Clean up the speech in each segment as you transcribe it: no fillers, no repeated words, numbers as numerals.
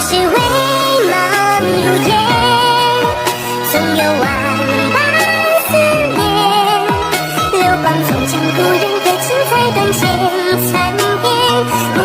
是未梦如烟，总有万般思念。流光从江故人的青彩断剑残烟无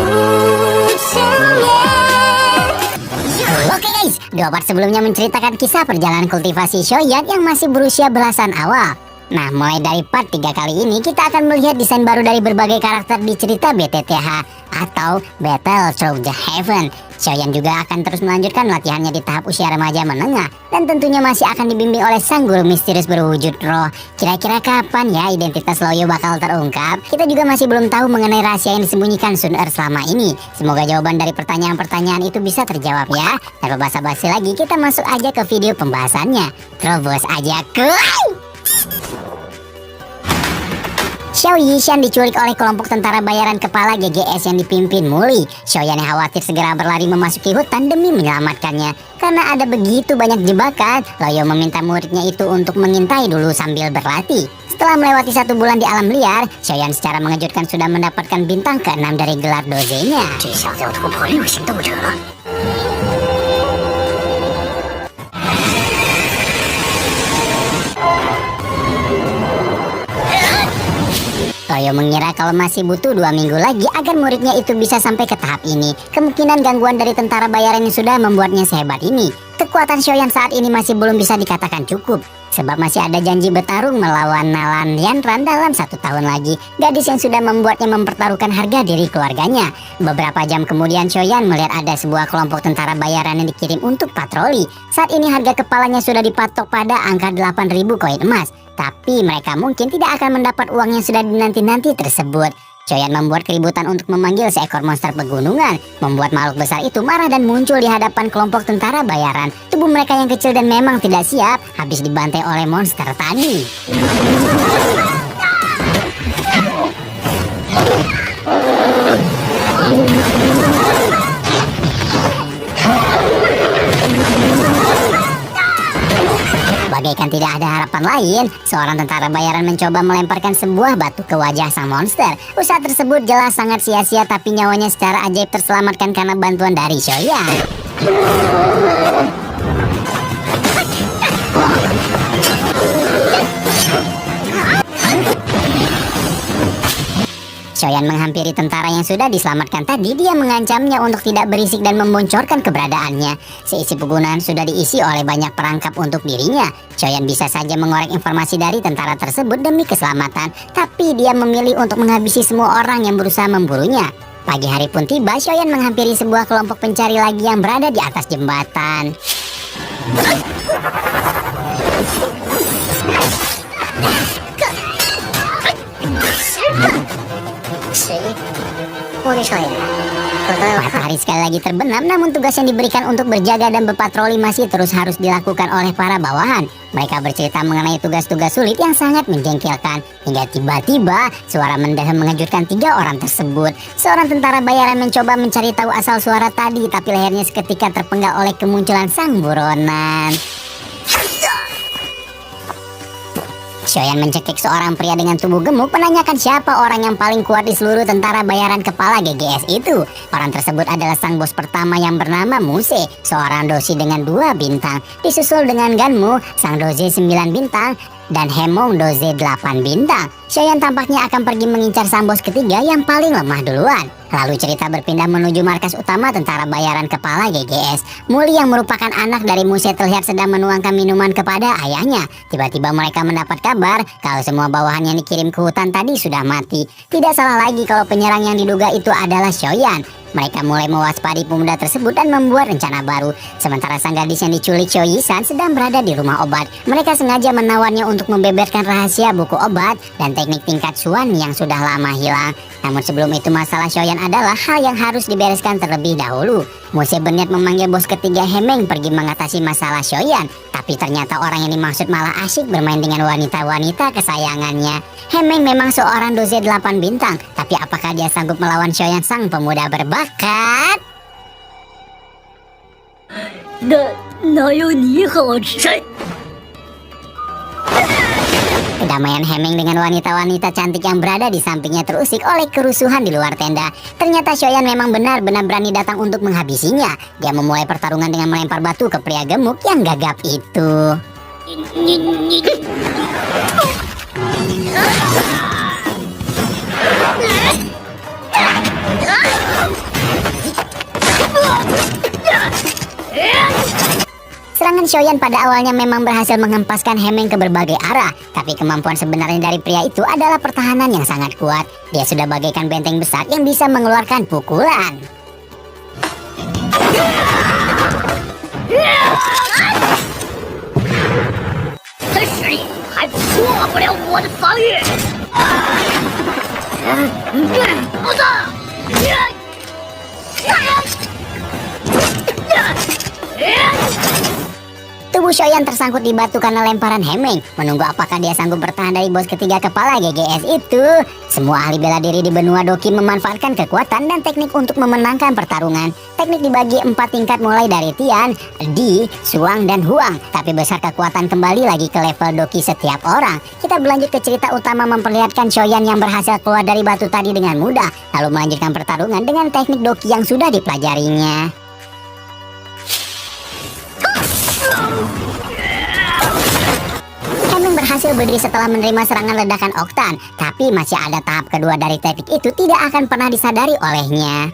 成眠。Oke guys, dua part sebelumnya menceritakan kisah perjalanan kultivasi Shoyan yang masih berusia belasan awal. Nah, mulai dari part 3 kali ini kita akan melihat desain baru dari berbagai karakter di cerita BTTH atau Battle Through the Heaven. Shoyan juga akan terus melanjutkan latihannya di tahap usia remaja menengah dan tentunya masih akan dibimbing oleh sang guru misterius berwujud roh. Kira-kira kapan ya identitas Loyo bakal terungkap? Kita juga masih belum tahu mengenai rahasia yang disembunyikan Sun Er selama ini. Semoga jawaban dari pertanyaan-pertanyaan itu bisa terjawab ya. Tanpa basa-basi lagi, kita masuk aja ke video pembahasannya. Terobos aja ke Xiao Yishan diculik oleh kelompok tentara bayaran kepala GGS yang dipimpin Muli. Shoyan yang khawatir segera berlari memasuki hutan demi menyelamatkannya. Karena ada begitu banyak jebakan, Loyo meminta muridnya itu untuk mengintai dulu sambil berlatih. Setelah melewati 1 bulan di alam liar, Shoyan secara mengejutkan sudah mendapatkan bintang ke-6 dari gelar dozenya. Loyo mengira kalau masih butuh 2 minggu lagi agar muridnya itu bisa sampai ke tahap ini. Kemungkinan gangguan dari tentara bayaran yang sudah membuatnya sehebat ini. Kekuatan Shoyan saat ini masih belum bisa dikatakan cukup, sebab masih ada janji bertarung melawan Nalan Yanran dalam 1 tahun lagi. Gadis yang sudah membuatnya mempertaruhkan harga diri keluarganya. Beberapa jam kemudian Shoyan melihat ada sebuah kelompok tentara bayaran yang dikirim untuk patroli. Saat ini harga kepalanya sudah dipatok pada angka 8.000 koin emas. Tapi mereka mungkin tidak akan mendapat uang yang sudah dinanti-nanti tersebut. Shoyan membuat keributan untuk memanggil seekor monster pegunungan, membuat makhluk besar itu marah dan muncul di hadapan kelompok tentara bayaran. Tubuh mereka yang kecil dan memang tidak siap habis dibantai oleh monster tadi. Bagaikan tidak ada harapan lain, seorang tentara bayaran mencoba melemparkan sebuah batu ke wajah sang monster. Usaha tersebut jelas sangat sia-sia, tapi nyawanya secara ajaib terselamatkan karena bantuan dari Shoyan. Shoyan menghampiri tentara yang sudah diselamatkan tadi. Dia mengancamnya untuk tidak berisik dan memboncorkan keberadaannya. Seisi pegunungan sudah diisi oleh banyak perangkap untuk dirinya. Shoyan bisa saja mengorek informasi dari tentara tersebut demi keselamatan, tapi dia memilih untuk menghabisi semua orang yang berusaha memburunya. Pagi hari pun tiba, Shoyan menghampiri sebuah kelompok pencari lagi yang berada di atas jembatan. Matahari sekali lagi terbenam, namun tugas yang diberikan untuk berjaga dan berpatroli masih terus harus dilakukan oleh para bawahan. Mereka bercerita mengenai tugas-tugas sulit yang sangat menjengkelkan. Hingga tiba-tiba suara mendalam mengejutkan 3 orang tersebut. Seorang tentara bayaran mencoba mencari tahu asal suara tadi, tapi lehernya seketika terpenggal oleh kemunculan sang buronan. Shoyan mencekik seorang pria dengan tubuh gemuk, menanyakan siapa orang yang paling kuat di seluruh tentara bayaran kepala GGS itu. Orang tersebut adalah sang bos pertama yang bernama Muse, seorang dosi dengan 2 bintang. Disusul dengan Ganmu, sang dosi 9 bintang, dan Hemong dosi 8 bintang. Shoyan tampaknya akan pergi mengincar sang bos ketiga yang paling lemah duluan. Lalu cerita berpindah menuju markas utama tentara bayaran kepala GGS. Muli yang merupakan anak dari Muse terlihat sedang menuangkan minuman kepada ayahnya. Tiba-tiba mereka mendapat kabar kalau semua bawahan yang dikirim ke hutan tadi sudah mati. Tidak salah lagi kalau penyerang yang diduga itu adalah Shoyan. Mereka mulai mewaspadi pemuda tersebut dan membuat rencana baru. Sementara sang gadis yang diculik Xiao Yishan sedang berada di rumah obat. Mereka sengaja menawarnya untuk membeberkan rahasia buku obat dan teknik tingkat Suan yang sudah lama hilang. Namun sebelum itu masalah Shoyan adalah hal yang harus dibereskan terlebih dahulu. Muse berniat memanggil bos ketiga Hemeng pergi mengatasi masalah Shoyan. Tapi ternyata orang yang dimaksud malah asyik bermain dengan wanita-wanita kesayangannya. Hemeng memang seorang doze 8 bintang. Tapi apakah dia sanggup melawan Shoyan sang pemuda berbakat? Perdamaian Hemeng dengan wanita-wanita cantik yang berada di sampingnya terusik oleh kerusuhan di luar tenda. Ternyata Xiaoyan memang benar-benar berani datang untuk menghabisinya. Dia memulai pertarungan dengan melempar batu ke pria gemuk yang gagap itu. Serangan Xiaoyan pada awalnya memang berhasil menghempaskan Hemeng ke berbagai arah, tapi kemampuan sebenarnya dari pria itu adalah pertahanan yang sangat kuat. Dia sudah bagaikan benteng besar yang bisa mengeluarkan pukulan. Tubuh Xiaoyan tersangkut di batu karena lemparan Hemeng. Menunggu apakah dia sanggup bertahan dari bos ketiga kepala GGS itu. Semua ahli bela diri di benua Doki memanfaatkan kekuatan dan teknik untuk memenangkan pertarungan. Teknik dibagi 4 tingkat mulai dari Tian, Di, Suang, dan Huang. Tapi besar kekuatan kembali lagi ke level Doki setiap orang. Kita berlanjut ke cerita utama memperlihatkan Xiaoyan yang berhasil keluar dari batu tadi dengan mudah. Lalu melanjutkan pertarungan dengan teknik Doki yang sudah dipelajarinya. Hemeng berhasil berdiri setelah menerima serangan ledakan Oktan, tapi masih ada tahap kedua dari teknik itu tidak akan pernah disadari olehnya.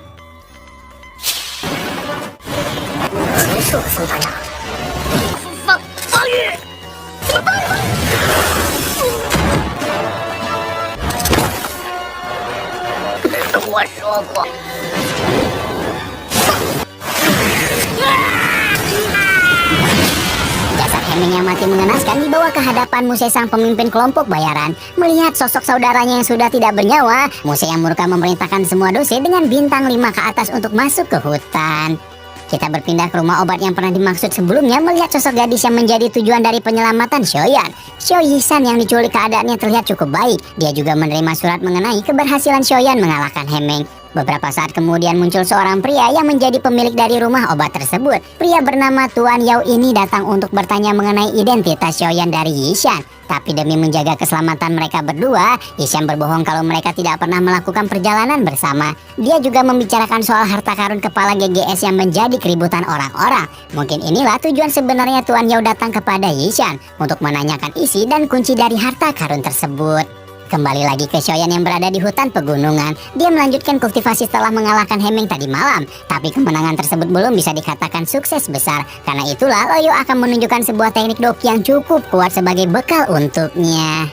Hemeng yang mati mengenaskan dibawa ke hadapan Muse sang pemimpin kelompok bayaran. Melihat sosok saudaranya yang sudah tidak bernyawa, Muse yang murka memerintahkan semua dose dengan bintang 5 ke atas untuk masuk ke hutan. Kita berpindah ke rumah obat yang pernah dimaksud sebelumnya melihat sosok gadis yang menjadi tujuan dari penyelamatan Xiaoyan. Xiao Yisan yang diculik keadaannya terlihat cukup baik. Dia juga menerima surat mengenai keberhasilan Xiaoyan mengalahkan Hemeng. Beberapa saat kemudian muncul seorang pria yang menjadi pemilik dari rumah obat tersebut. Pria bernama Tuan Yao ini datang untuk bertanya mengenai identitas Xiaoyan dari Yishan. Tapi demi menjaga keselamatan mereka berdua, Yishan berbohong kalau mereka tidak pernah melakukan perjalanan bersama. Dia juga membicarakan soal harta karun kepala GGS yang menjadi keributan orang-orang. Mungkin inilah tujuan sebenarnya Tuan Yao datang kepada Yishan untuk menanyakan isi dan kunci dari harta karun tersebut. Kembali lagi ke Xiaoyan yang berada di hutan pegunungan. Dia melanjutkan kultivasi setelah mengalahkan Hemeng tadi malam. Tapi kemenangan tersebut belum bisa dikatakan sukses besar. Karena itulah Loyo akan menunjukkan sebuah teknik doki yang cukup kuat sebagai bekal untuknya.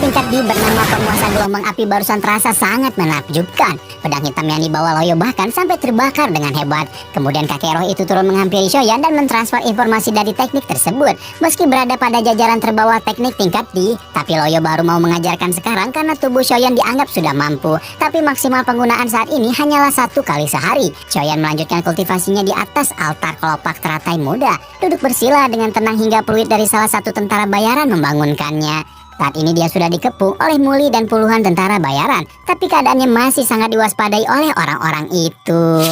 Tingkat D bernama penguasa gelombang api barusan terasa sangat menakjubkan. Pedang hitam yang dibawa Loyo bahkan sampai terbakar dengan hebat. Kemudian kakek roh itu turun menghampiri Xiaoyan dan mentransfer informasi dari teknik tersebut. Meski berada pada jajaran terbawah teknik tingkat D, tapi Loyo baru mau mengajarkan sekarang karena tubuh Xiaoyan dianggap sudah mampu. Tapi maksimal penggunaan saat ini hanyalah 1 kali sehari. Xiaoyan melanjutkan kultivasinya di atas altar kelopak teratai muda. Duduk bersila dengan tenang hingga peluit dari salah satu tentara bayaran membangunkannya. Saat ini dia sudah dikepung oleh Muli dan puluhan tentara bayaran, tapi keadaannya masih sangat diwaspadai oleh orang-orang itu.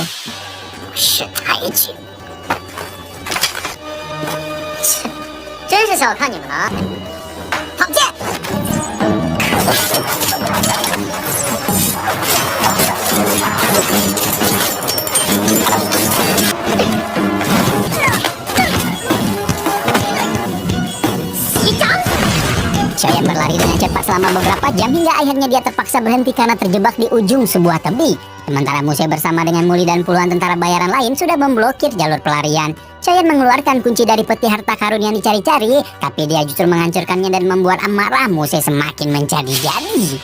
Xiaoyan berlari dengan cepat selama beberapa jam hingga akhirnya dia terpaksa berhenti karena terjebak di ujung sebuah tebing. Sementara Muse bersama dengan Muli dan puluhan tentara bayaran lain sudah memblokir jalur pelarian. Xiaoyan mengeluarkan kunci dari peti harta karun yang dicari-cari, tapi dia justru menghancurkannya dan membuat amarah Muse semakin menjadi-jadi.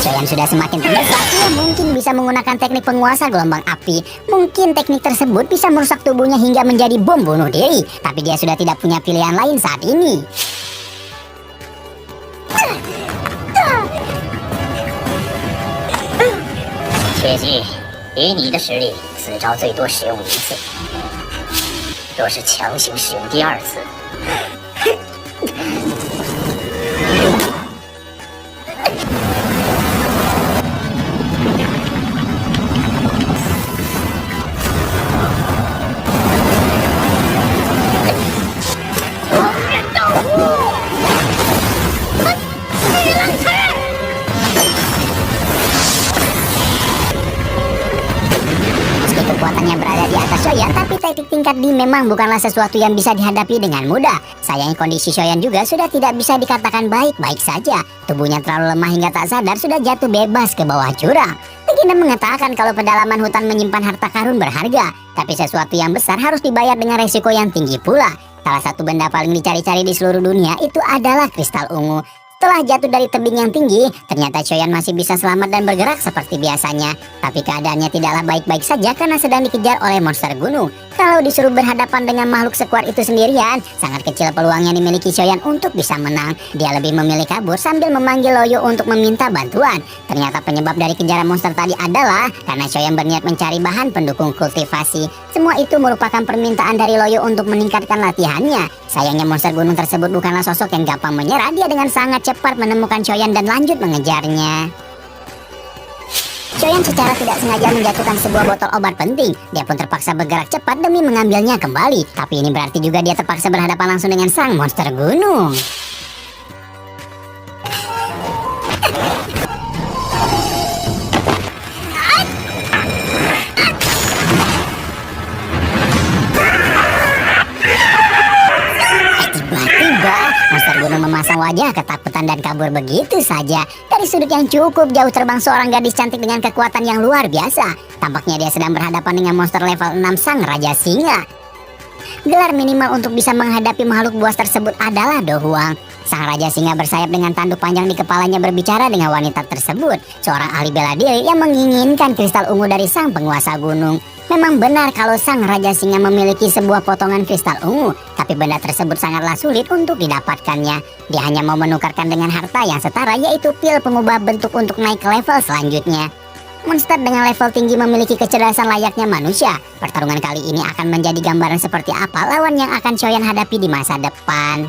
Choyan sudah semakin terdesak. Ia mungkin bisa menggunakan teknik penguasa gelombang api. Mungkin teknik tersebut bisa merusak tubuhnya hingga menjadi bom bunuh diri. Tapi dia sudah tidak punya pilihan lain saat ini. 切记，以你的实力，此招最多使用一次。若是强行使用第二次， Kekuatannya berada di atas Choyan, tapi teknik tingkat D memang bukanlah sesuatu yang bisa dihadapi dengan mudah. Sayangnya kondisi Choyan juga sudah tidak bisa dikatakan baik-baik saja. Tubuhnya terlalu lemah hingga tak sadar sudah jatuh bebas ke bawah jurang. Legenda mengatakan kalau pedalaman hutan menyimpan harta karun berharga, tapi sesuatu yang besar harus dibayar dengan resiko yang tinggi pula. Salah satu benda paling dicari-cari di seluruh dunia itu adalah kristal ungu. Setelah jatuh dari tebing yang tinggi, ternyata Choyan masih bisa selamat dan bergerak seperti biasanya. Tapi keadaannya tidaklah baik-baik saja karena sedang dikejar oleh monster gunung. Kalau disuruh berhadapan dengan makhluk sekuat itu sendirian, sangat kecil peluang yang dimiliki Choyan untuk bisa menang. Dia lebih memilih kabur sambil memanggil Loyo untuk meminta bantuan. Ternyata penyebab dari kejaran monster tadi adalah karena Choyan berniat mencari bahan pendukung kultivasi. Semua itu merupakan permintaan dari Loyo untuk meningkatkan latihannya. Sayangnya monster gunung tersebut bukanlah sosok yang gampang menyerah. Dia dengan sangat cepat menemukan Choyan dan lanjut mengejarnya. Choyan secara tidak sengaja menjatuhkan sebuah botol obat penting. Dia pun terpaksa bergerak cepat demi mengambilnya kembali. Tapi ini berarti juga dia terpaksa berhadapan langsung dengan sang monster gunung. Monster gunung memasang wajah ketakutan dan kabur begitu saja. Dari sudut yang cukup jauh terbang seorang gadis cantik dengan kekuatan yang luar biasa. Tampaknya dia sedang berhadapan dengan monster level 6 sang Raja Singa. Gelar minimal untuk bisa menghadapi makhluk buas tersebut adalah Do Huang. Sang Raja Singa bersayap dengan tanduk panjang di kepalanya berbicara dengan wanita tersebut. Seorang ahli bela diri yang menginginkan kristal ungu dari sang penguasa gunung. Memang benar kalau sang Raja Singa memiliki sebuah potongan kristal ungu, tapi benda tersebut sangatlah sulit untuk didapatkannya. Dia hanya mau menukarkan dengan harta yang setara, yaitu pil pengubah bentuk untuk naik ke level selanjutnya. Monster dengan level tinggi memiliki kecerdasan layaknya manusia. Pertarungan kali ini akan menjadi gambaran seperti apa lawan yang akan Choyan hadapi di masa depan.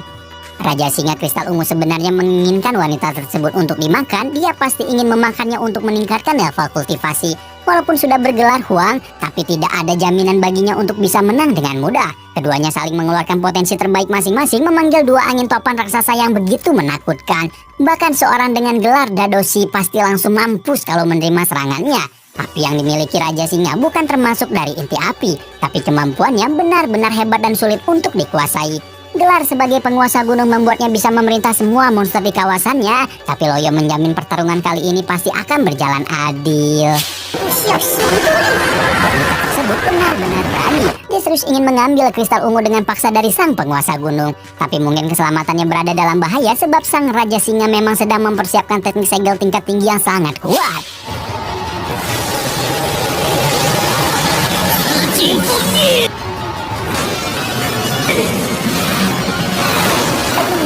Raja Singa kristal ungu sebenarnya menginginkan wanita tersebut untuk dimakan. Dia pasti ingin memakannya untuk meningkatkan level kultivasi. Walaupun sudah bergelar Huang, tapi tidak ada jaminan baginya untuk bisa menang dengan mudah. Keduanya saling mengeluarkan potensi terbaik masing-masing, memanggil dua angin topan raksasa yang begitu menakutkan. Bahkan seorang dengan gelar Dadoshi pasti langsung mampus kalau menerima serangannya. Api yang dimiliki Raja Singa bukan termasuk dari inti api, tapi kemampuannya benar-benar hebat dan sulit untuk dikuasai. Gelar sebagai penguasa gunung membuatnya bisa memerintah semua monster di kawasannya. Tapi Loyo menjamin pertarungan kali ini pasti akan berjalan adil. Wanita tersebut benar-benar berani. Dia serius ingin mengambil kristal ungu dengan paksa dari sang penguasa gunung. Tapi mungkin keselamatannya berada dalam bahaya sebab sang Raja Singa memang sedang mempersiapkan teknik segel tingkat tinggi yang sangat kuat.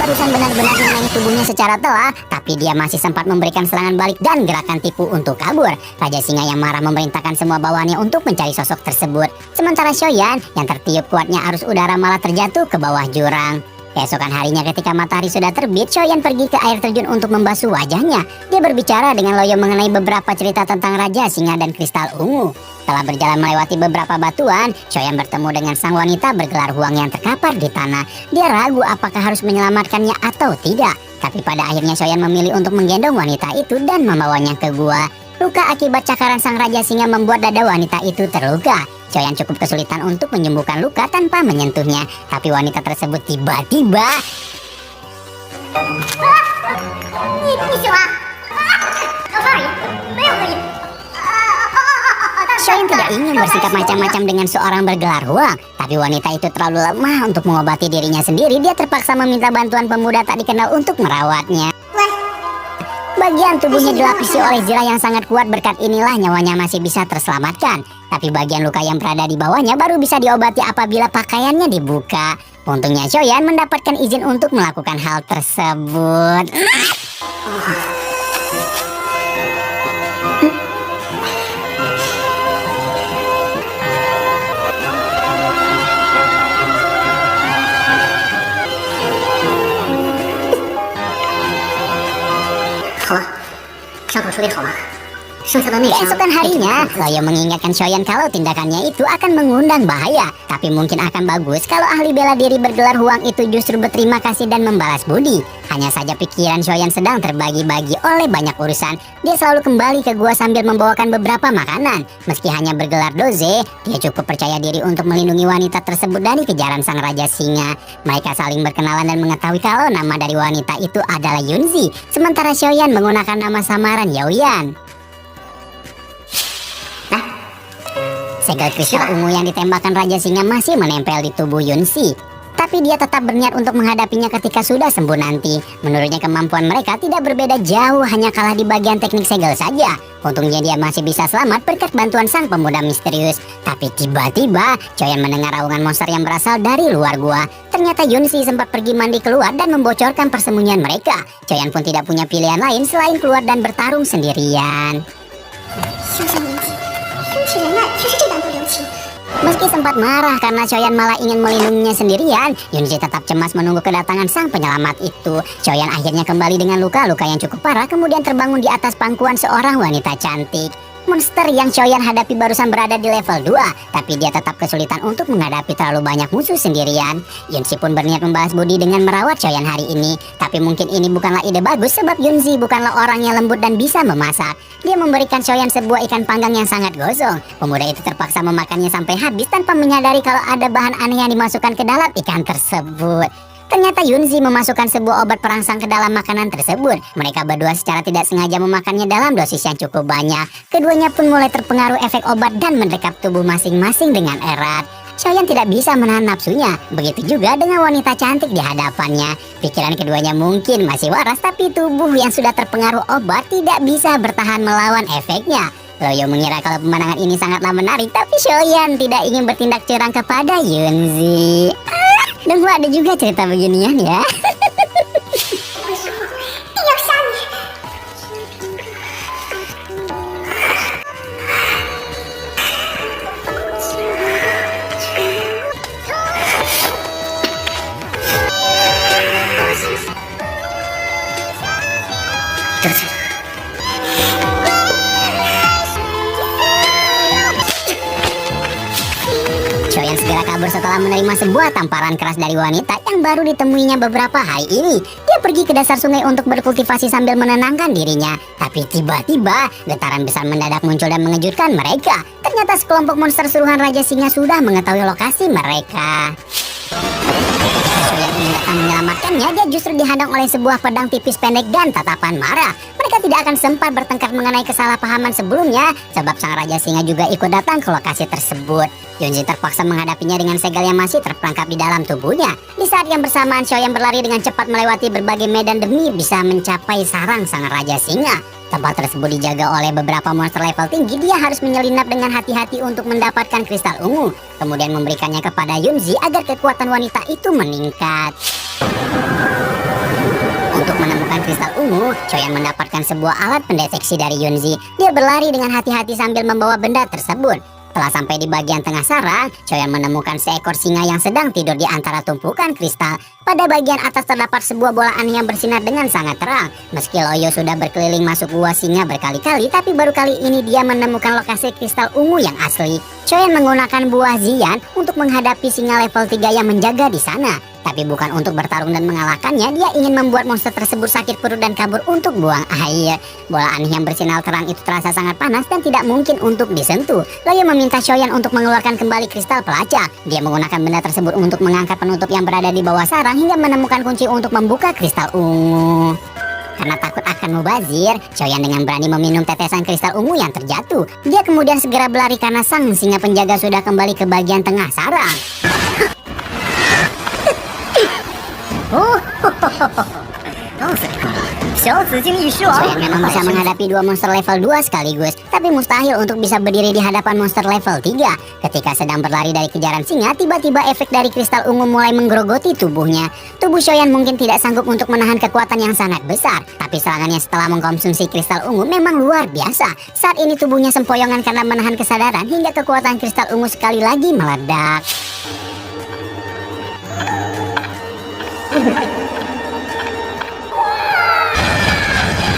Barusan benar-benar mengenai tubuhnya secara telah, tapi dia masih sempat memberikan serangan balik dan gerakan tipu untuk kabur. Raja Singa yang marah memerintahkan semua bawahannya untuk mencari sosok tersebut. Sementara Choyan yang tertiup kuatnya arus udara malah terjatuh ke bawah jurang. Keesokan harinya ketika matahari sudah terbit, Choyan pergi ke air terjun untuk membasuh wajahnya. Dia berbicara dengan Loyo mengenai beberapa cerita tentang Raja Singa dan kristal ungu. Setelah berjalan melewati beberapa batuan, Choyan bertemu dengan sang wanita bergelar Huang yang terkapar di tanah. Dia ragu apakah harus menyelamatkannya atau tidak. Tapi pada akhirnya Choyan memilih untuk menggendong wanita itu dan membawanya ke gua. Luka akibat cakaran sang Raja Singa membuat dada wanita itu terluka. Choyan cukup kesulitan untuk menyembuhkan luka tanpa menyentuhnya. Tapi wanita tersebut tiba-tiba... Choyan tidak ingin bersikap macam-macam dengan seorang bergelar Huang. Tapi wanita itu terlalu lemah untuk mengobati dirinya sendiri. Dia terpaksa meminta bantuan pemuda tak dikenal untuk merawatnya. Bagian tubuhnya dilapisi oleh zirah yang sangat kuat, berkat inilah nyawanya masih bisa terselamatkan. Tapi bagian luka yang berada di bawahnya baru bisa diobati apabila pakaiannya dibuka. Untungnya Xiaoyan mendapatkan izin untuk melakukan hal tersebut. 好了，伤口处理好了，剩下的内伤。 Keesokan harinya, Loyo mengingatkan Xiaoyan kalau tindakannya itu akan mengundang bahaya. Tapi mungkin akan bagus kalau ahli bela diri bergelar Huang itu justru berterima kasih dan membalas budi. Hanya saja pikiran Xiaoyan sedang terbagi-bagi oleh banyak urusan. Dia selalu kembali ke gua sambil membawakan beberapa makanan. Meski hanya bergelar doze, dia cukup percaya diri untuk melindungi wanita tersebut dari kejaran sang Raja Singa. Mereka saling berkenalan dan mengetahui kalau nama dari wanita itu adalah Yunzi. Sementara Xiaoyan menggunakan nama samaran Yaoyan. Segel kristal ungu yang ditembakkan Raja Singa masih menempel di tubuh Yunzi. Tapi dia tetap berniat untuk menghadapinya ketika sudah sembuh nanti. Menurutnya kemampuan mereka tidak berbeda jauh, hanya kalah di bagian teknik segel saja. Untungnya dia masih bisa selamat berkat bantuan sang pemuda misterius. Tapi tiba-tiba Xiaoyan mendengar raungan monster yang berasal dari luar gua. Ternyata Yunzi sempat pergi mandi keluar dan membocorkan persembunyian mereka. Xiaoyan pun tidak punya pilihan lain selain keluar dan bertarung sendirian. Meski sempat marah karena Xiaoyan malah ingin melindunginya sendirian, Yunzi tetap cemas menunggu kedatangan sang penyelamat itu. Xiaoyan akhirnya kembali dengan luka-luka yang cukup parah, kemudian terbangun di atas pangkuan seorang wanita cantik. Monster yang Xiaoyan hadapi barusan berada di level 2, tapi dia tetap kesulitan untuk menghadapi terlalu banyak musuh sendirian. Yunzi pun berniat membalas budi dengan merawat Xiaoyan hari ini. Tapi mungkin ini bukanlah ide bagus sebab Yunzi bukanlah orang yang lembut dan bisa memasak. Dia memberikan Xiaoyan sebuah ikan panggang yang sangat gosong. Pemuda itu terpaksa memakannya sampai habis tanpa menyadari kalau ada bahan aneh yang dimasukkan ke dalam ikan tersebut. Ternyata Yunzi memasukkan sebuah obat perangsang ke dalam makanan tersebut. Mereka berdua secara tidak sengaja memakannya dalam dosis yang cukup banyak. Keduanya pun mulai terpengaruh efek obat dan mendekap tubuh masing-masing dengan erat. Xiaoyan tidak bisa menahan nafsunya. Begitu juga dengan wanita cantik di hadapannya. Pikiran keduanya mungkin masih waras, tapi tubuh yang sudah terpengaruh obat tidak bisa bertahan melawan efeknya. Loyo mengira kalau pemandangan ini sangatlah menarik, tapi Xiaoyan tidak ingin bertindak curang kepada Yunzi. Dan ada juga cerita beginian ya. Xiaoyan segera kabur setelah menerima sebuah tamparan keras dari wanita yang baru ditemuinya beberapa hari ini. Dia pergi ke dasar sungai untuk berkultivasi sambil menenangkan dirinya. Tapi tiba-tiba getaran besar mendadak muncul dan mengejutkan mereka. Ternyata sekelompok monster suruhan Raja Singa sudah mengetahui lokasi mereka. Xiaoyan ingin datang menyelamatkannya, dia justru dihadang oleh sebuah pedang tipis pendek dan tatapan marah. Mereka tidak akan sempat bertengkar mengenai kesalahpahaman sebelumnya, sebab sang Raja Singa juga ikut datang ke lokasi tersebut. Yunzi terpaksa menghadapinya dengan segel yang masih terperangkap di dalam tubuhnya. Di saat yang bersamaan, Xiaoyan berlari dengan cepat melewati berbagai medan demi bisa mencapai sarang sang Raja Singa. Tempat tersebut dijaga oleh beberapa monster level tinggi. Dia harus menyelinap dengan hati-hati untuk mendapatkan kristal ungu, kemudian memberikannya kepada Yunzi agar kekuatan wanita itu meningkat. Untuk menemukan kristal ungu, Xiaoyan mendapatkan sebuah alat pendeteksi dari Yunzi. Dia berlari dengan hati-hati sambil membawa benda tersebut. Setelah sampai di bagian tengah sarang, Xiaoyan menemukan seekor singa yang sedang tidur di antara tumpukan kristal. Pada bagian atas terdapat sebuah bola aneh yang bersinar dengan sangat terang. Meski Loyo sudah berkeliling masuk gua singa berkali-kali, tapi baru kali ini dia menemukan lokasi kristal ungu yang asli. Xiaoyan menggunakan buah Zian untuk menghadapi singa level 3 yang menjaga di sana. Tapi bukan untuk bertarung dan mengalahkannya, dia ingin membuat monster tersebut sakit perut dan kabur untuk buang air. Bola aneh yang bersinar terang itu terasa sangat panas dan tidak mungkin untuk disentuh. Loyo meminta Xiaoyan untuk mengeluarkan kembali kristal pelacak. Dia menggunakan benda tersebut untuk mengangkat penutup yang berada di bawah sarang hingga menemukan kunci untuk membuka kristal ungu. Karena takut akan mubazir, Xiaoyan dengan berani meminum tetesan kristal ungu yang terjatuh. Dia kemudian segera berlari karena sang singa penjaga sudah kembali ke bagian tengah sarang. Oh, 告诉你们，小紫晶一失亡。 Shoyan memang bisa menghadapi dua monster level 2 sekaligus, tapi mustahil untuk bisa berdiri di hadapan monster level 3. Ketika sedang berlari dari kejaran singa, tiba-tiba efek dari kristal ungu mulai menggerogoti tubuhnya. Tubuh Shoyan mungkin tidak sanggup untuk menahan kekuatan yang sangat besar, tapi serangannya setelah mengkonsumsi kristal ungu memang luar biasa. Saat ini tubuhnya sempoyongan karena menahan kesadaran hingga kekuatan kristal ungu sekali lagi meledak.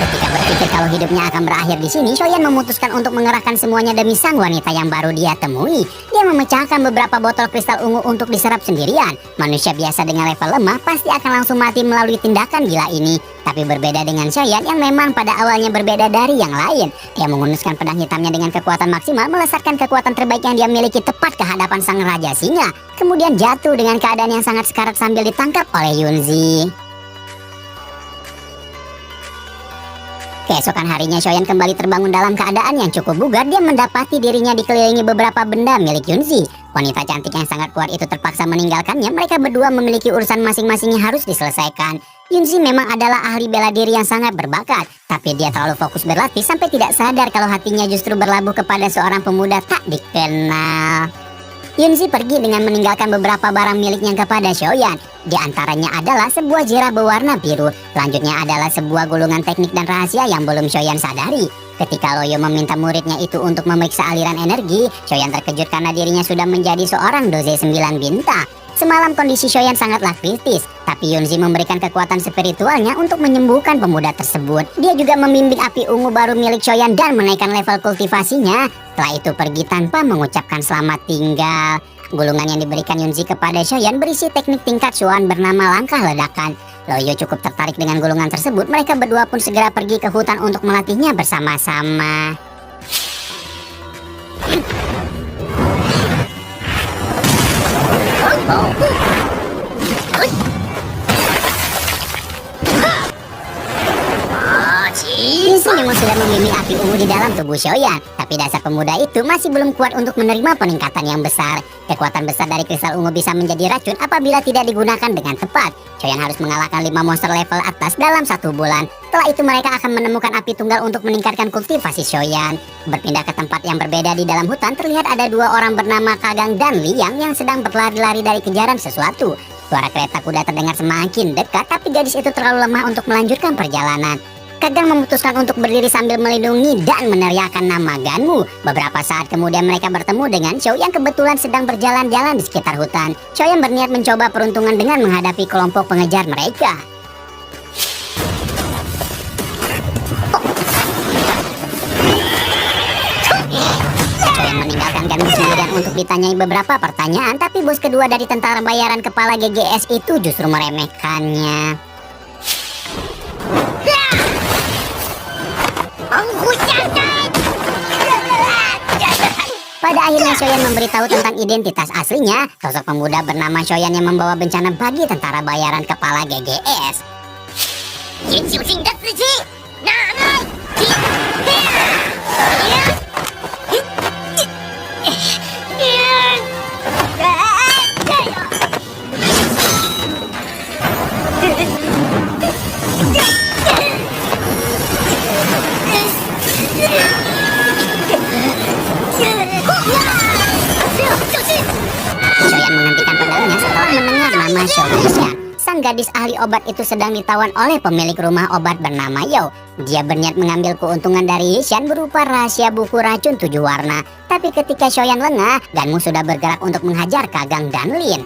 Ketika berpikir kalau hidupnya akan berakhir di sini, Shoyan memutuskan untuk mengerahkan semuanya demi sang wanita yang baru dia temui. Dia memecahkan beberapa botol kristal ungu untuk diserap sendirian. Manusia biasa dengan level lemah pasti akan langsung mati melalui tindakan gila ini. Tapi berbeda dengan Shoyan yang memang pada awalnya berbeda dari yang lain. Dia menghunuskan pedang hitamnya dengan kekuatan maksimal, melesatkan kekuatan terbaik yang dia miliki tepat ke hadapan sang raja singa. Kemudian jatuh dengan keadaan yang sangat sekarat sambil ditangkap oleh Yunzi. Keesokan harinya Shoyan kembali terbangun dalam keadaan yang cukup bugar. Dia mendapati dirinya dikelilingi beberapa benda milik Yunzi. Wanita cantik yang sangat kuat itu terpaksa meninggalkannya. Mereka berdua memiliki urusan masing-masing yang harus diselesaikan. Yunzi memang adalah ahli bela diri yang sangat berbakat, tapi dia terlalu fokus berlatih sampai tidak sadar kalau hatinya justru berlabuh kepada seorang pemuda tak dikenal. Yunzi pergi dengan meninggalkan beberapa barang miliknya kepada Shoyan. Di antaranya adalah sebuah jirah berwarna biru. Selanjutnya adalah sebuah gulungan teknik dan rahasia yang belum Shoyan sadari. Ketika Loyo meminta muridnya itu untuk memeriksa aliran energi, Shoyan terkejut karena dirinya sudah menjadi seorang doze 9 bintang. Semalam kondisi Shoyan sangatlah kritis, tapi Yunzi memberikan kekuatan spiritualnya untuk menyembuhkan pemuda tersebut. Dia juga membimbing api ungu baru milik Shoyan dan menaikkan level kultivasinya. Setelah itu pergi tanpa mengucapkan selamat tinggal. Gulungan yang diberikan Yunzi kepada Shoyan berisi teknik tingkat Shuan bernama langkah ledakan. Loyo cukup tertarik dengan gulungan tersebut. Mereka berdua pun segera pergi ke hutan untuk melatihnya bersama-sama. Yunzi memang sudah membimbing api ungu di dalam tubuh Shoyan, tapi dasar pemuda itu masih belum kuat untuk menerima peningkatan yang besar. Kekuatan besar dari kristal ungu bisa menjadi racun apabila tidak digunakan dengan tepat. Shoyan harus mengalahkan 5 monster level atas dalam 1 bulan. Setelah itu mereka akan menemukan api tunggal untuk meningkatkan kultivasi Shoyan. Berpindah ke tempat yang berbeda di dalam hutan, terlihat ada 2 orang bernama Kagang dan Liang yang sedang berlari-lari dari kejaran sesuatu. Suara kereta kuda terdengar semakin dekat, tapi gadis itu terlalu lemah untuk melanjutkan perjalanan. Kagang memutuskan untuk berdiri sambil melindungi dan meneriakkan nama Ganmu. Beberapa saat kemudian mereka bertemu dengan Shou yang kebetulan sedang berjalan-jalan di sekitar hutan. Shou yang berniat mencoba peruntungan dengan menghadapi kelompok pengejar mereka. Shou yang meninggalkan Ganmu sendirian untuk ditanyai beberapa pertanyaan, tapi bos kedua dari tentara bayaran kepala GGS itu justru meremehkannya. Pada akhirnya Shoyan memberitahu tentang identitas aslinya, sosok pemuda bernama Shoyan yang membawa bencana bagi tentara bayaran kepala GGS. Shoyan menghentikan pedangnya setelah mendengar nama Shou Yishan. Sang gadis ahli obat itu sedang ditawan oleh pemilik rumah obat bernama Yao. Dia berniat mengambil keuntungan dari Yishan berupa rahasia buku racun 7 warna. Tapi ketika Shoyan lengah, Ganmu sudah bergerak untuk menghajar Kagang dan Lin.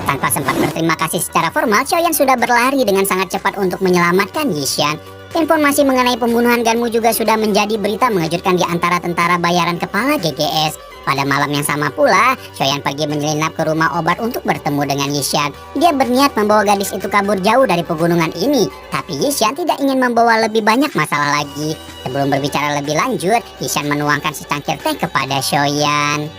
Tanpa sempat berterima kasih secara formal, Shoyan sudah berlari dengan sangat cepat untuk menyelamatkan Yishan. Informasi mengenai pembunuhan Ganmu juga sudah menjadi berita mengejutkan di antara tentara bayaran kepala GGS. Pada malam yang sama pula, Shoyan pergi menyelinap ke rumah obat untuk bertemu dengan Yishan. Dia berniat membawa gadis itu kabur jauh dari pegunungan ini, tapi Yishan tidak ingin membawa lebih banyak masalah lagi. Sebelum berbicara lebih lanjut, Yishan menuangkan secangkir teh kepada Shoyan.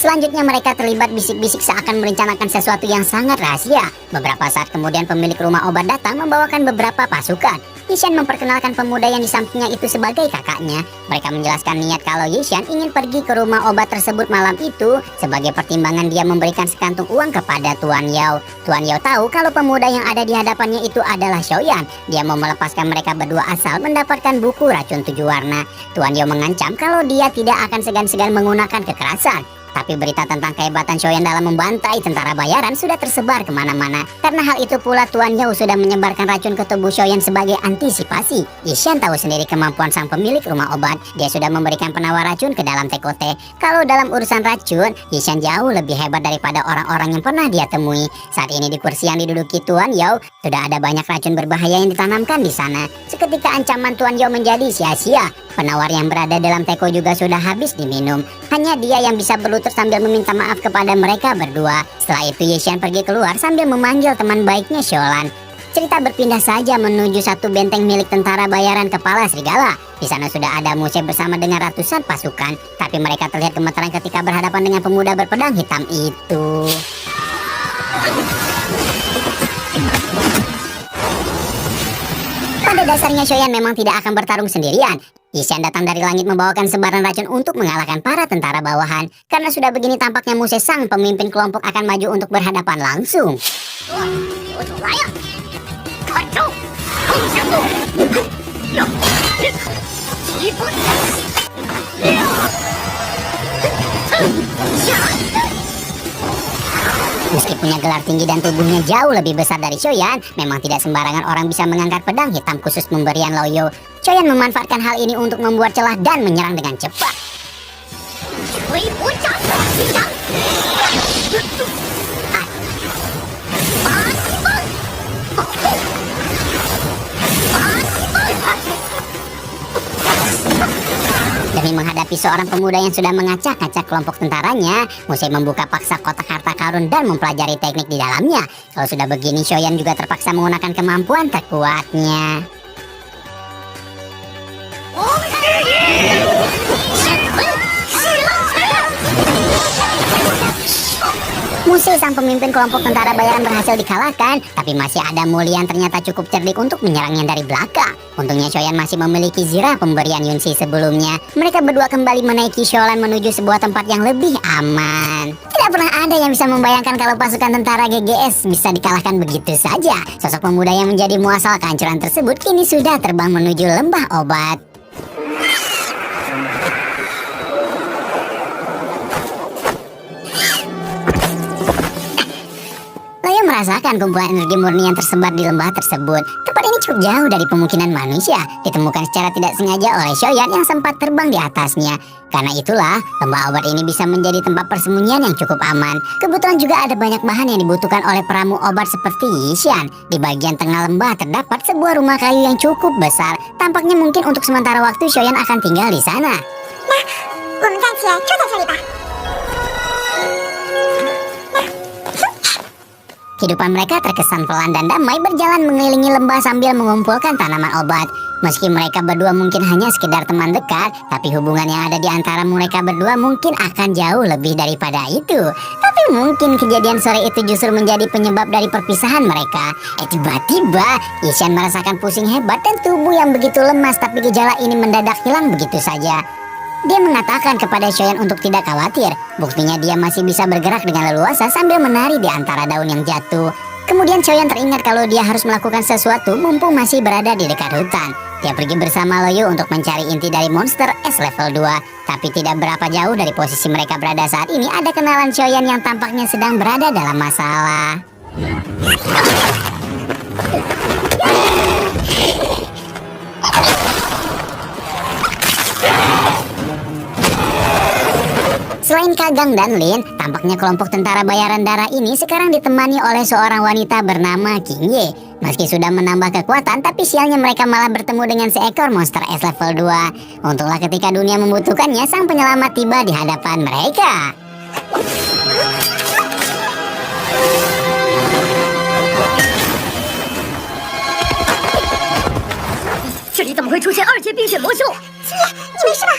Selanjutnya mereka terlibat bisik-bisik seakan merencanakan sesuatu yang sangat rahasia. Beberapa saat kemudian pemilik rumah obat datang membawakan beberapa pasukan. Yishan memperkenalkan pemuda yang di sampingnya itu sebagai kakaknya. Mereka menjelaskan niat kalau Yishan ingin pergi ke rumah obat tersebut malam itu. Sebagai pertimbangan dia memberikan sekantung uang kepada Tuan Yao. Tuan Yao tahu kalau pemuda yang ada di hadapannya itu adalah Xiaoyan. Dia mau melepaskan mereka berdua asal mendapatkan buku racun 7 warna. Tuan Yao mengancam kalau dia tidak akan segan-segan menggunakan kekerasan. Tapi berita tentang kehebatan Xiaoyan dalam membantai tentara bayaran sudah tersebar kemana-mana. Karena hal itu pula Tuan Yao sudah menyebarkan racun ke tubuh Xiaoyan sebagai antisipasi. Yishan tahu sendiri kemampuan sang pemilik rumah obat. Dia sudah memberikan penawar racun ke dalam tekote. Kalau dalam urusan racun, Yishan jauh lebih hebat daripada orang-orang yang pernah dia temui. Saat ini di kursi yang diduduki Tuan Yao, sudah ada banyak racun berbahaya yang ditanamkan di sana. Seketika ancaman Tuan Yao menjadi sia-sia. Penawar yang berada dalam teko juga sudah habis diminum. Hanya dia yang bisa berlutut sambil meminta maaf kepada mereka berdua. Setelah itu Yishan pergi keluar sambil memanggil teman baiknya Sholan. Cerita berpindah saja menuju satu benteng milik tentara bayaran kepala serigala. Di sana sudah ada Muse bersama dengan ratusan pasukan. Tapi mereka terlihat gemeteran ketika berhadapan dengan pemuda berpedang hitam itu. Pada dasarnya Xiaoyan memang tidak akan bertarung sendirian. Yishan datang dari langit membawakan sebaran racun untuk mengalahkan para tentara bawahan. Karena sudah begini tampaknya Muse sang pemimpin kelompok akan maju untuk berhadapan langsung. Meski punya gelar tinggi dan tubuhnya jauh lebih besar dari Xiaoyan, memang tidak sembarangan orang bisa mengangkat pedang hitam khusus pemberian Loyo. Xiaoyan memanfaatkan hal ini untuk membuat celah dan menyerang dengan cepat. Demi menghadapi seorang pemuda yang sudah mengacak-acak kelompok tentaranya, Muse membuka paksa kotak harta karun dan mempelajari teknik di dalamnya. Kalau sudah begini, Xiaoyan juga terpaksa menggunakan kemampuan terkuatnya. Muse sang pemimpin kelompok tentara bayaran berhasil dikalahkan, tapi masih ada Mulia yang ternyata cukup cerdik untuk menyerangnya dari belakang. Untungnya Xiaoyan masih memiliki zirah pemberian Yunxi sebelumnya. Mereka berdua kembali menaiki Sholan menuju sebuah tempat yang lebih aman. Tidak pernah ada yang bisa membayangkan kalau pasukan tentara GGS bisa dikalahkan begitu saja. Sosok pemuda yang menjadi muasal kehancuran tersebut kini sudah terbang menuju lembah obat. Merasakan kumpulan energi murni yang tersebar di lembah tersebut. Tempat ini cukup jauh dari pemukiman manusia, ditemukan secara tidak sengaja oleh Xiaoyan yang sempat terbang di atasnya. Karena itulah, lembah obat ini bisa menjadi tempat persembunyian yang cukup aman. Kebetulan juga ada banyak bahan yang dibutuhkan oleh peramu obat seperti Yishan. Di bagian tengah lembah terdapat sebuah rumah kayu yang cukup besar. Tampaknya mungkin untuk sementara waktu Xiaoyan akan tinggal di sana. Nah, 我们暂且住在这里吧。 Kehidupan mereka terkesan pelan dan damai berjalan mengelilingi lembah sambil mengumpulkan tanaman obat. Meski mereka berdua mungkin hanya sekedar teman dekat, tapi hubungan yang ada di antara mereka berdua mungkin akan jauh lebih daripada itu. Tapi mungkin kejadian sore itu justru menjadi penyebab dari perpisahan mereka. Tiba-tiba, Yishan merasakan pusing hebat dan tubuh yang begitu lemas, tapi gejala ini mendadak hilang begitu saja. Dia mengatakan kepada Xiaoyan untuk tidak khawatir. Buktinya dia masih bisa bergerak dengan leluasa sambil menari di antara daun yang jatuh. Kemudian Xiaoyan teringat kalau dia harus melakukan sesuatu mumpung masih berada di dekat hutan. Dia pergi bersama Loyo untuk mencari inti dari monster S level 2. Tapi tidak berapa jauh dari posisi mereka berada saat ini, ada kenalan Xiaoyan yang tampaknya sedang berada dalam masalah. Selain Kagang dan Lin, tampaknya kelompok tentara bayaran darah ini sekarang ditemani oleh seorang wanita bernama King Ye. Meski sudah menambah kekuatan, tapi sialnya mereka malah bertemu dengan seekor monster S level 2. Untunglah ketika dunia membutuhkannya, sang penyelamat tiba di hadapan mereka. 这里怎么会出现2阶冰雪魔兽？七爷，你没事吧？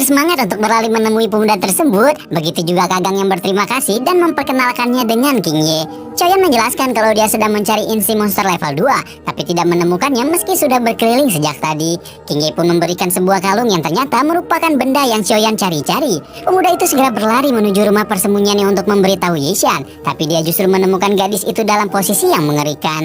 semangat untuk berlari menemui pemuda tersebut. Begitu juga Kagang yang berterima kasih dan memperkenalkannya dengan King Ye. Choyan menjelaskan kalau dia sedang mencari insi monster level 2, tapi tidak menemukannya meski sudah berkeliling sejak tadi. King Ye pun memberikan sebuah kalung yang ternyata merupakan benda yang Choyan cari-cari. Pemuda itu segera berlari menuju rumah persembunyiannya untuk memberitahu Yishan, tapi dia justru menemukan gadis itu dalam posisi yang mengerikan.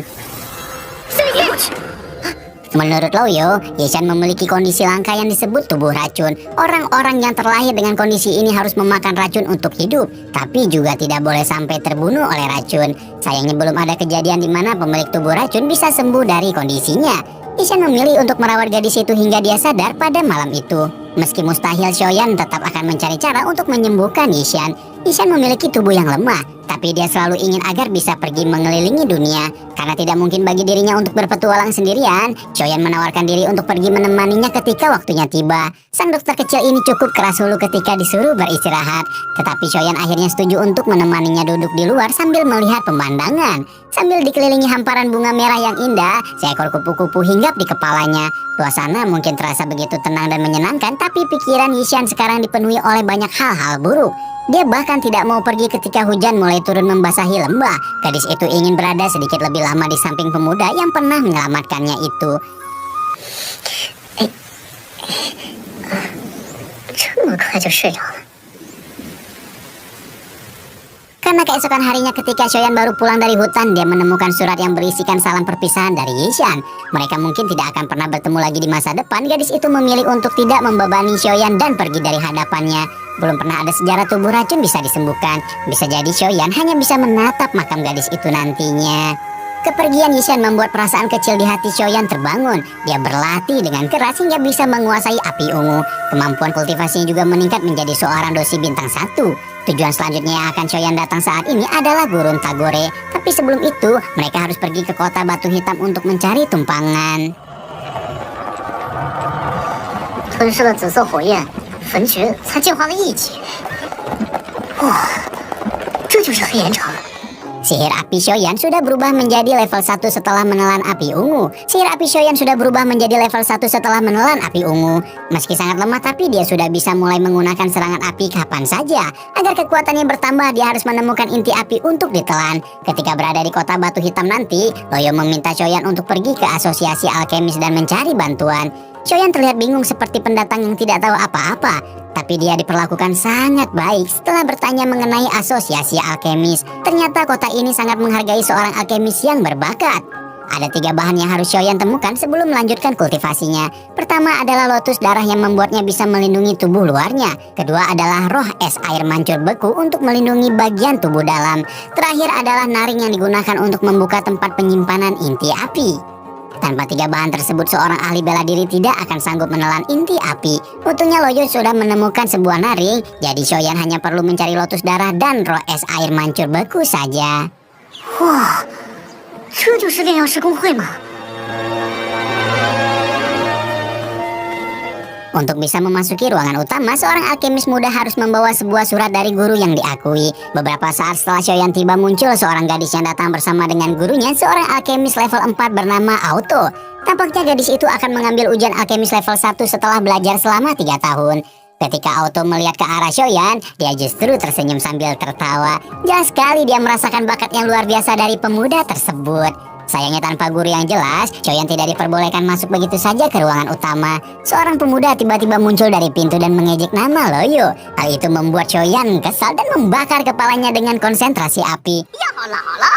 Menurut Loyo, Yishan memiliki kondisi langka yang disebut tubuh racun. Orang-orang yang terlahir dengan kondisi ini harus memakan racun untuk hidup, tapi juga tidak boleh sampai terbunuh oleh racun. Sayangnya belum ada kejadian di mana pemilik tubuh racun bisa sembuh dari kondisinya. Yishan memilih untuk merawat gadis itu hingga dia sadar pada malam itu. Meski mustahil, Choyan tetap akan mencari cara untuk menyembuhkan Yishan. Yishan memiliki tubuh yang lemah, tapi dia selalu ingin agar bisa pergi mengelilingi dunia. Karena tidak mungkin bagi dirinya untuk berpetualang sendirian, Choyan menawarkan diri untuk pergi menemaninya ketika waktunya tiba. Sang dokter kecil ini cukup keras hulu ketika disuruh beristirahat, tetapi Choyan akhirnya setuju untuk menemaninya duduk di luar sambil melihat pemandangan. Sambil dikelilingi hamparan bunga merah yang indah, seekor kupu-kupu hinggap di kepalanya. Suasana mungkin terasa begitu tenang dan menyenangkan, tapi pikiran Yishan sekarang dipenuhi oleh banyak hal-hal buruk. Dia bahkan tidak mau pergi ketika hujan mulai turun membasahi lembah. Gadis itu ingin berada sedikit lebih lama di samping pemuda yang pernah menyelamatkannya itu. 这么快就睡着了。 Karena keesokan harinya ketika Choyan baru pulang dari hutan, dia menemukan surat yang berisikan salam perpisahan dari Yishan. Mereka mungkin tidak akan pernah bertemu lagi di masa depan. Gadis itu memilih untuk tidak membebani Choyan dan pergi dari hadapannya. Belum pernah ada sejarah tubuh racun bisa disembuhkan. Bisa jadi Choyan hanya bisa menatap makam gadis itu nantinya. Kepergian Yishan membuat perasaan kecil di hati Choyan terbangun. Dia berlatih dengan keras hingga bisa menguasai api ungu. Kemampuan kultivasinya juga meningkat menjadi seorang dosi bintang 1. Tujuan selanjutnya yang akan Choyan datang saat ini adalah Gurun Tagore. Tapi sebelum itu, mereka harus pergi ke kota Batu Hitam untuk mencari tumpangan. 吞噬了紫色火焰，焚诀才进化了1级。哇，这就是黑岩城。 Sihir api Choyan sudah berubah menjadi level 1 setelah menelan api ungu. Sihir api Choyan sudah berubah menjadi level 1 setelah menelan api ungu. Meski sangat lemah, tapi dia sudah bisa mulai menggunakan serangan api kapan saja. Agar kekuatannya bertambah, dia harus menemukan inti api untuk ditelan. Ketika berada di kota Batu Hitam nanti, Loyo meminta Choyan untuk pergi ke asosiasi alkemis dan mencari bantuan. Choyan terlihat bingung seperti pendatang yang tidak tahu apa-apa. Tapi dia diperlakukan sangat baik setelah bertanya mengenai asosiasi alkemis. Ternyata kota ini sangat menghargai seorang alkemis yang berbakat. Ada 3 bahan yang harus Choyan temukan sebelum melanjutkan kultivasinya. Pertama adalah lotus darah yang membuatnya bisa melindungi tubuh luarnya. Kedua adalah roh es air mancur beku untuk melindungi bagian tubuh dalam. Terakhir adalah naring yang digunakan untuk membuka tempat penyimpanan inti api. Tanpa 3 bahan tersebut, seorang ahli bela diri tidak akan sanggup menelan inti api. Untungnya Loyo sudah menemukan sebuah naring, jadi Choyan hanya perlu mencari lotus darah dan roh es air mancur beku saja. 哇，这就是炼药师公会吗？ Untuk bisa memasuki ruangan utama, seorang alkemis muda harus membawa sebuah surat dari guru yang diakui. Beberapa saat setelah Choyan tiba, muncul seorang gadis yang datang bersama dengan gurunya, seorang alkemis level 4 bernama Auto. Tampaknya gadis itu akan mengambil ujian alkemis level 1 setelah belajar selama 3 tahun. Ketika Auto melihat ke arah Choyan, dia justru tersenyum sambil tertawa. Jelas sekali dia merasakan bakat yang luar biasa dari pemuda tersebut. Sayangnya tanpa guru yang jelas, Choyan tidak diperbolehkan masuk begitu saja ke ruangan utama. Seorang pemuda tiba-tiba muncul dari pintu dan mengejek nama Loyo. Hal itu membuat Choyan kesal dan membakar kepalanya dengan konsentrasi api. 要老了，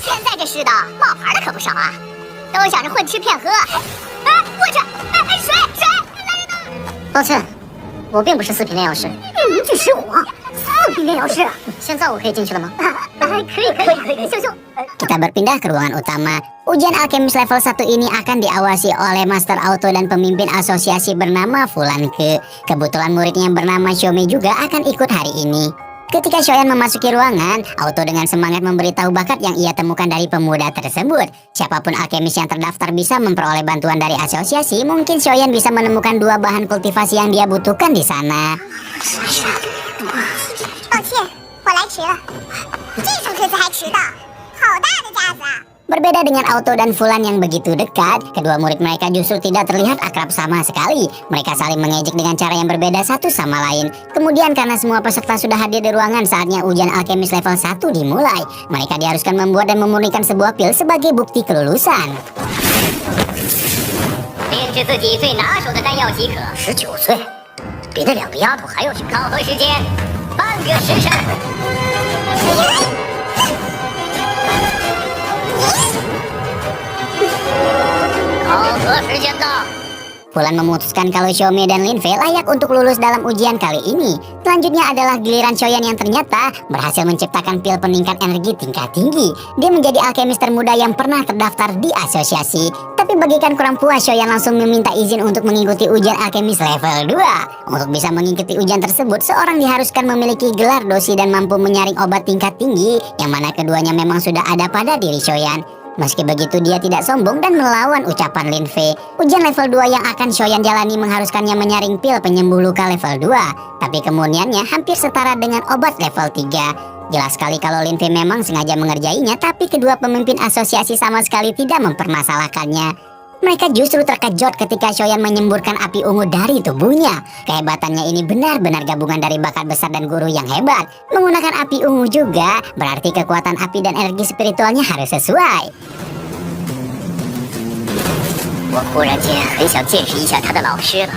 现在这世道冒牌的可不少啊，都想着混吃骗喝。哎，我这，哎，水，来人呐！抱歉，我并不是4品炼药师。这失火，4品炼药师。现在我可以进去了吗？可以，秀秀。 Kita berpindah ke ruangan utama. Ujian alkemis level 1 ini akan diawasi oleh Master Auto dan pemimpin asosiasi bernama Fulanke. Kebetulan muridnya yang bernama Shome juga akan ikut hari ini. Ketika Choyan memasuki ruangan, Auto dengan semangat memberitahu bakat yang ia temukan dari pemuda tersebut. Siapapun alkemis yang terdaftar bisa memperoleh bantuan dari asosiasi. Mungkin Choyan bisa menemukan 2 bahan kultivasi yang dia butuhkan di sana. 抱歉，我来迟了。这首歌词还迟到，好大的架子啊！ Berbeda dengan Auto dan Fulan yang begitu dekat, kedua murid mereka justru tidak terlihat akrab sama sekali. Mereka saling mengejek dengan cara yang berbeda satu sama lain. Kemudian karena semua peserta sudah hadir di ruangan, saatnya ujian alkemis level 1 dimulai. Mereka diharuskan membuat dan memurnikan sebuah pil sebagai bukti kelulusan. 炼制自己最拿手的丹药即可。19岁，比那两个丫头还要小。考核时间半个时辰。考核时间到。 Fulan memutuskan kalau Xiaomi dan Lin Fei layak untuk lulus dalam ujian kali ini. Selanjutnya adalah giliran Xiaoyan yang ternyata berhasil menciptakan pil peningkat energi tingkat tinggi. Dia menjadi alkemis termuda yang pernah terdaftar di asosiasi. Tapi bagikan kurang puas, Xiaoyan langsung meminta izin untuk mengikuti ujian alkemis level 2. Untuk bisa mengikuti ujian tersebut, seorang diharuskan memiliki gelar dosi dan mampu menyaring obat tingkat tinggi, yang mana keduanya memang sudah ada pada diri Xiaoyan. Meski begitu, dia tidak sombong dan melawan ucapan Lin Fei. Ujian level 2 yang akan Xiaoyan jalani mengharuskannya menyaring pil penyembuh luka level 2. Tapi kemuniannya hampir setara dengan obat level 3. Jelas sekali kalau Lin Fei memang sengaja mengerjainya, tapi kedua pemimpin asosiasi sama sekali tidak mempermasalahkannya. Mereka justru terkejut ketika Xiaoyan menyemburkan api ungu dari tubuhnya. Kehebatannya ini benar-benar gabungan dari bakat besar dan guru yang hebat. Menggunakan api ungu juga berarti kekuatan api dan energi spiritualnya harus sesuai. 我忽然间很想见识一下他的老师了。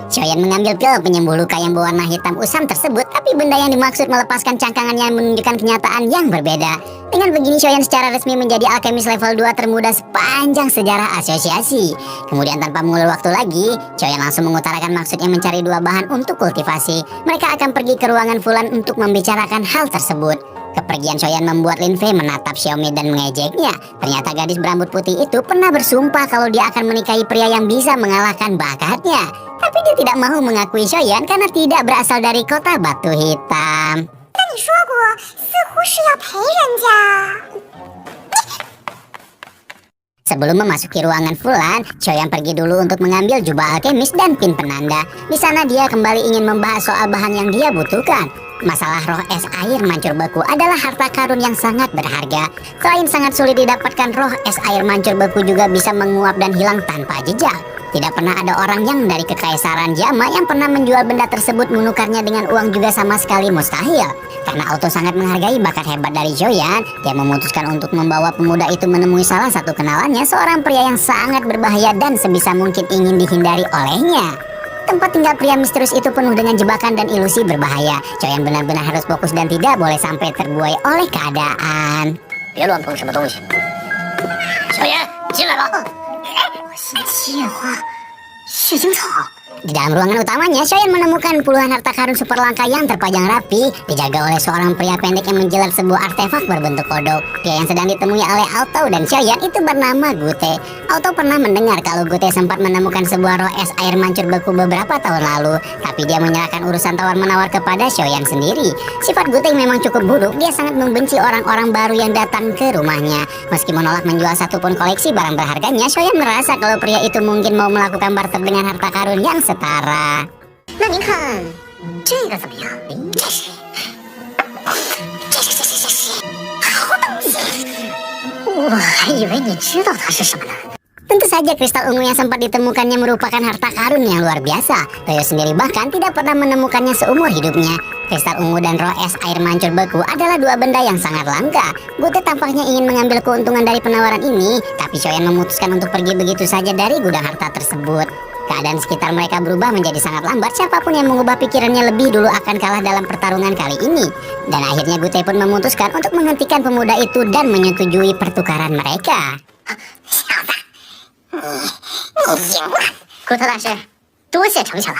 Xiaoyan mengambil pil penyembuh luka yang berwarna hitam usam tersebut, tapi benda yang dimaksud melepaskan cangkangannya menunjukkan kenyataan yang berbeda. Dengan begini, Xiaoyan secara resmi menjadi alkemis level 2 termuda sepanjang sejarah asosiasi. Kemudian tanpa mengulur waktu lagi, Xiaoyan langsung mengutarakan maksudnya mencari 2 bahan untuk kultivasi. Mereka akan pergi ke ruangan Fulan untuk membicarakan hal tersebut. Kepergian Xiaoyan membuat Lin Fei menatap Xiaomi dan mengejeknya. Ternyata gadis berambut putih itu pernah bersumpah kalau dia akan menikahi pria yang bisa mengalahkan bakatnya. Tapi dia tidak mau mengakui Xiaoyan karena tidak berasal dari kota batu hitam. 但你说过，似乎是要陪人家。 Sebelum memasuki ruangan Fulan, Xiaoyan pergi dulu untuk mengambil jubah alkemis dan pin penanda. Di sana dia kembali ingin membahas soal bahan yang dia butuhkan. Masalah roh es air mancur beku adalah harta karun yang sangat berharga. Selain sangat sulit didapatkan, roh es air mancur beku juga bisa menguap dan hilang tanpa jejak. Tidak pernah ada orang yang dari kekaisaran Jama yang pernah menjual benda tersebut menukarnya dengan uang juga sama sekali mustahil. Karena Auto sangat menghargai bakat hebat dari Xiaoyan, dia memutuskan untuk membawa pemuda itu menemui salah satu kenalannya, seorang pria yang sangat berbahaya dan sebisa mungkin ingin dihindari olehnya. Tempat tinggal pria misterius itu penuh dengan jebakan dan ilusi berbahaya. Xiaoyan benar-benar harus fokus dan tidak boleh sampai terbuai oleh keadaan. 别乱碰什么东西。小妍，进来吧。七叶花，血晶草。 Di dalam ruangan utamanya, Xiaoyan menemukan puluhan harta karun super langka yang terpajang rapi, dijaga oleh seorang pria pendek yang menjilat sebuah artefak berbentuk kodok. Pria yang sedang ditemui oleh Auto dan Xiaoyan itu bernama Gute. Auto pernah mendengar kalau Gute sempat menemukan sebuah roh es air mancur beku beberapa tahun lalu, tapi dia menyerahkan urusan tawar-menawar kepada Xiaoyan sendiri. Sifat Gute memang cukup buruk, dia sangat membenci orang-orang baru yang datang ke rumahnya. Meski menolak menjual satupun koleksi barang berharganya, Xiaoyan merasa kalau pria itu mungkin mau melakukan barter dengan harta karun yang setara. 那您看这个怎么样？这是好东西。我还以为你知道它是什么呢。 Tentu saja kristal ungu yang sempat ditemukannya merupakan harta karun yang luar biasa. Toyo sendiri bahkan tidak pernah menemukannya seumur hidupnya. Kristal ungu dan roh es air mancur beku adalah 2 benda yang sangat langka. Gute tampaknya ingin mengambil keuntungan dari penawaran ini, tapi Xiaoyan memutuskan untuk pergi begitu saja dari gudang harta tersebut. Keadaan sekitar mereka berubah menjadi sangat lambat. Siapapun yang mengubah pikirannya lebih dulu akan kalah dalam pertarungan kali ini. Dan akhirnya Gute pun memutuskan untuk menghentikan pemuda itu dan menyetujui pertukaran mereka. 你赢了，骨头大师，多谢成全了。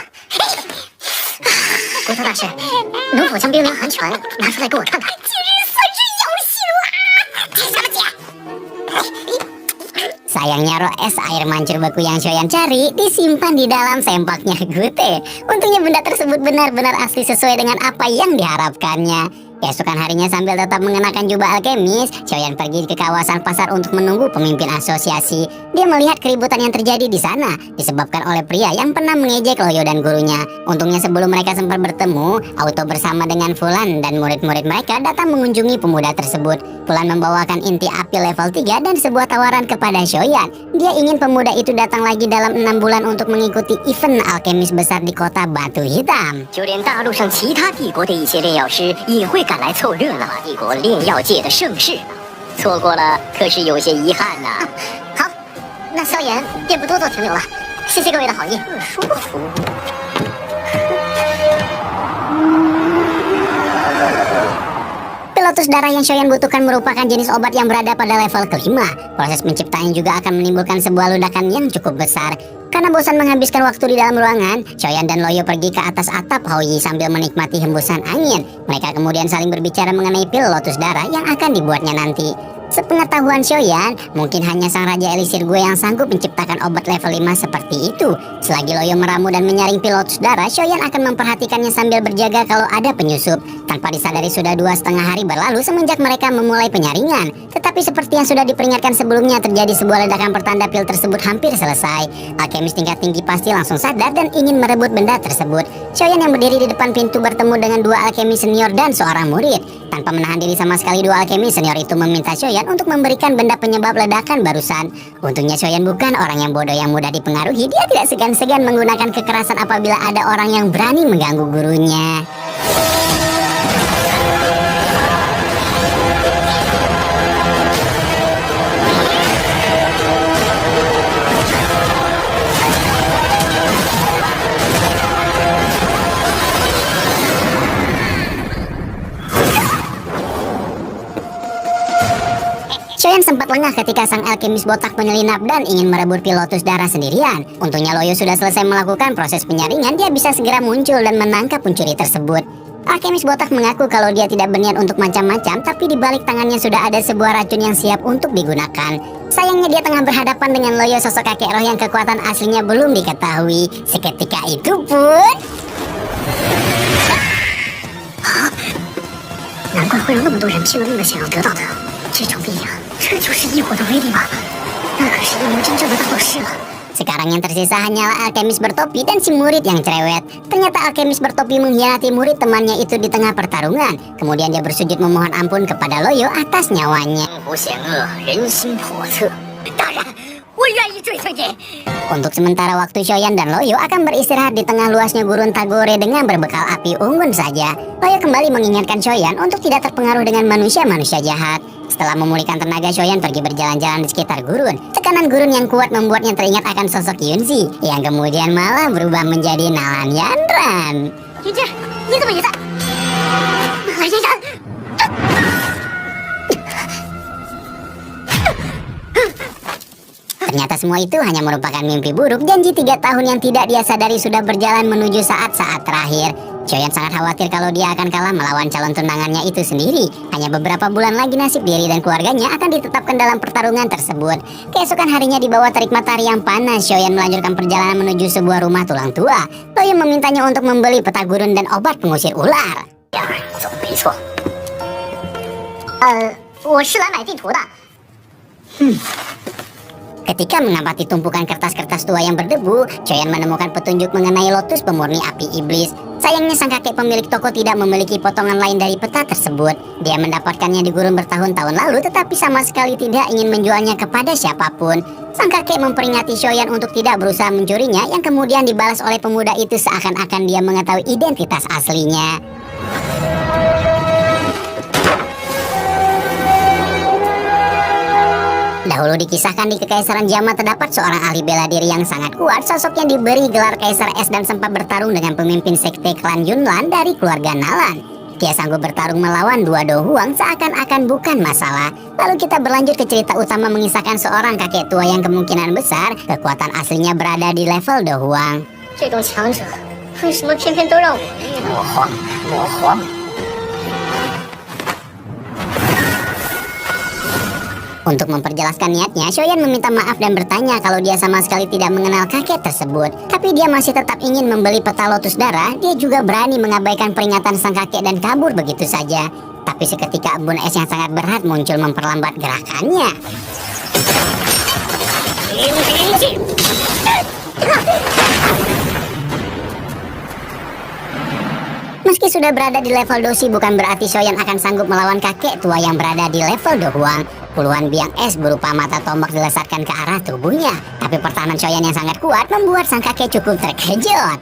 骨头大师，奴府将冰凉寒泉拿出来给我看看。今日算是有幸了，这什么姐？ Sayangnya roh es air mancur beku yang Xiaoyan cari disimpan di dalam sempaknya Gute. Untungnya benda tersebut benar-benar asli sesuai dengan apa yang diharapkannya. Keesokan harinya sambil tetap mengenakan jubah alkemis, Xiaoyan pergi ke kawasan pasar untuk menunggu pemimpin asosiasi. Dia melihat keributan yang terjadi di sana disebabkan oleh pria yang pernah mengejek Loyo dan gurunya. Untungnya sebelum mereka sempat bertemu, Auto bersama dengan Fulan dan murid-murid mereka datang mengunjungi pemuda tersebut. Fulan membawakan inti api level 3 dan sebuah tawaran kepada Xiaoyan. Dia ingin pemuda itu datang lagi dalam 6 bulan untuk mengikuti event alkemis besar di kota Batu Hitam. 就连大陆上其他帝国的一些炼药师也会赶来凑热闹，帝国炼药界的盛事，错过了可是有些遗憾呐、好，那萧炎便不多做停留了，谢谢各位的好意。舒服。 Pil lotus darah yang Xiaoyan butuhkan merupakan jenis obat yang berada pada level kelima. Proses penciptaannya juga akan menimbulkan sebuah ledakan yang cukup besar. Karena bosan menghabiskan waktu di dalam ruangan, Xiaoyan dan Loyo pergi ke atas atap Haoyi sambil menikmati hembusan angin. Mereka kemudian saling berbicara mengenai pil lotus darah yang akan dibuatnya nanti. Sepengetahuan Xiaoyan, mungkin hanya sang Raja Elisir Gue yang sanggup menciptakan obat level 5 seperti itu. Selagi Loyo meramu dan menyaring pil lotus darah, Xiaoyan akan memperhatikannya sambil berjaga kalau ada penyusup. Tanpa disadari sudah 2,5 hari berlalu semenjak mereka memulai penyaringan. Tetapi seperti yang sudah diperingatkan sebelumnya, terjadi sebuah ledakan pertanda pil tersebut hampir selesai. Alkemis tingkat tinggi pasti langsung sadar dan ingin merebut benda tersebut. Xiaoyan yang berdiri di depan pintu bertemu dengan 2 alkemis senior dan seorang murid. Tanpa menahan diri sama sekali, 2 alkemis senior itu meminta Xiaoyan untuk memberikan benda penyebab ledakan barusan. Untungnya Xiaoyan bukan orang yang bodoh yang mudah dipengaruhi. Dia tidak segan-segan menggunakan kekerasan apabila ada orang yang berani mengganggu gurunya. Xiaoyan sempat lengah ketika sang alkemis botak menyelinap dan ingin merebut pil lotus darah sendirian. Untungnya Loyo sudah selesai melakukan proses penyaringan, dia bisa segera muncul dan menangkap pencuri tersebut. Alkemis botak mengaku kalau dia tidak berniat untuk macam-macam, tapi di balik tangannya sudah ada sebuah racun yang siap untuk digunakan. Sayangnya dia tengah berhadapan dengan Loyo, sosok kakek roh yang kekuatan aslinya belum diketahui. Seketika itu pun... 难怪会有那么多人拼了命的想要得到它，这种力量，这就是异火的威力吗？那可是一名真正的大斗士了。 Sekarang yang tersisa hanyalah alkemis bertopi dan si murid yang cerewet. Ternyata alkemis bertopi mengkhianati murid temannya itu di tengah pertarungan. Kemudian dia bersujud memohon ampun kepada Loyo atas nyawanya. 江湖险恶，人心叵测。大人，我愿意追随你。 Untuk sementara waktu, Xiaoyan dan Loyo akan beristirahat di tengah luasnya gurun Tagore dengan berbekal api unggun saja. Loyo kembali mengingatkan Xiaoyan untuk tidak terpengaruh dengan manusia-manusia jahat. Setelah memulihkan tenaga, Xiaoyan pergi berjalan-jalan di sekitar gurun. Tekanan gurun yang kuat membuatnya teringat akan sosok Yunzi, yang kemudian malah berubah menjadi Nalan Yanran. 云芝，你怎么也在？马嫣然， Ternyata semua itu hanya merupakan mimpi buruk. Janji 3 tahun yang tidak dia sadari sudah berjalan menuju saat-saat terakhir. Xiaoyan sangat khawatir kalau dia akan kalah melawan calon tunangannya itu sendiri. Hanya beberapa bulan lagi nasib diri dan keluarganya akan ditetapkan dalam pertarungan tersebut. Keesokan harinya di bawah terik matahari yang panas, Xiaoyan melanjutkan perjalanan menuju sebuah rumah tulang tua. Loyo memintanya untuk membeli peta gurun dan obat pengusir ular. 走，没错。我是来买地图的。 Ketika mengamati tumpukan kertas-kertas tua yang berdebu, Xiaoyan menemukan petunjuk mengenai lotus pemurni api iblis. Sayangnya sang kakek pemilik toko tidak memiliki potongan lain dari peta tersebut. Dia mendapatkannya di gurun bertahun-tahun lalu, tetapi sama sekali tidak ingin menjualnya kepada siapapun. Sang kakek memperingati Xiaoyan untuk tidak berusaha mencurinya, yang kemudian dibalas oleh pemuda itu seakan-akan dia mengetahui identitas aslinya. Dahulu dikisahkan di Kekaisaran Jama terdapat seorang ahli bela diri yang sangat kuat. Sosoknya diberi gelar Kaisar Es dan sempat bertarung dengan pemimpin sekte klan Yunlan dari keluarga Nalan. Dia sanggup bertarung melawan 2 Do Huang seakan-akan bukan masalah. Lalu kita berlanjut ke cerita utama mengisahkan seorang kakek tua yang kemungkinan besar kekuatan aslinya berada di level Do Huang. 这种强者，为什么偏偏都让我遇到？魔皇，魔皇。Untuk memperjelaskan niatnya, Shoyan meminta maaf dan bertanya kalau dia sama sekali tidak mengenal kakek tersebut. Tapi dia masih tetap ingin membeli peta lotus darah. Dia juga berani mengabaikan peringatan sang kakek dan kabur begitu saja. Tapi seketika embun es yang sangat berat muncul memperlambat gerakannya. Meski sudah berada di level Doshi, bukan berarti Shoyan akan sanggup melawan kakek tua yang berada di level Dohuang. Puluhan biang es berupa mata tombak dilesatkan ke arah tubuhnya. Tapi pertahanan Shoyan yang sangat kuat membuat sang kakek cukup terkejut.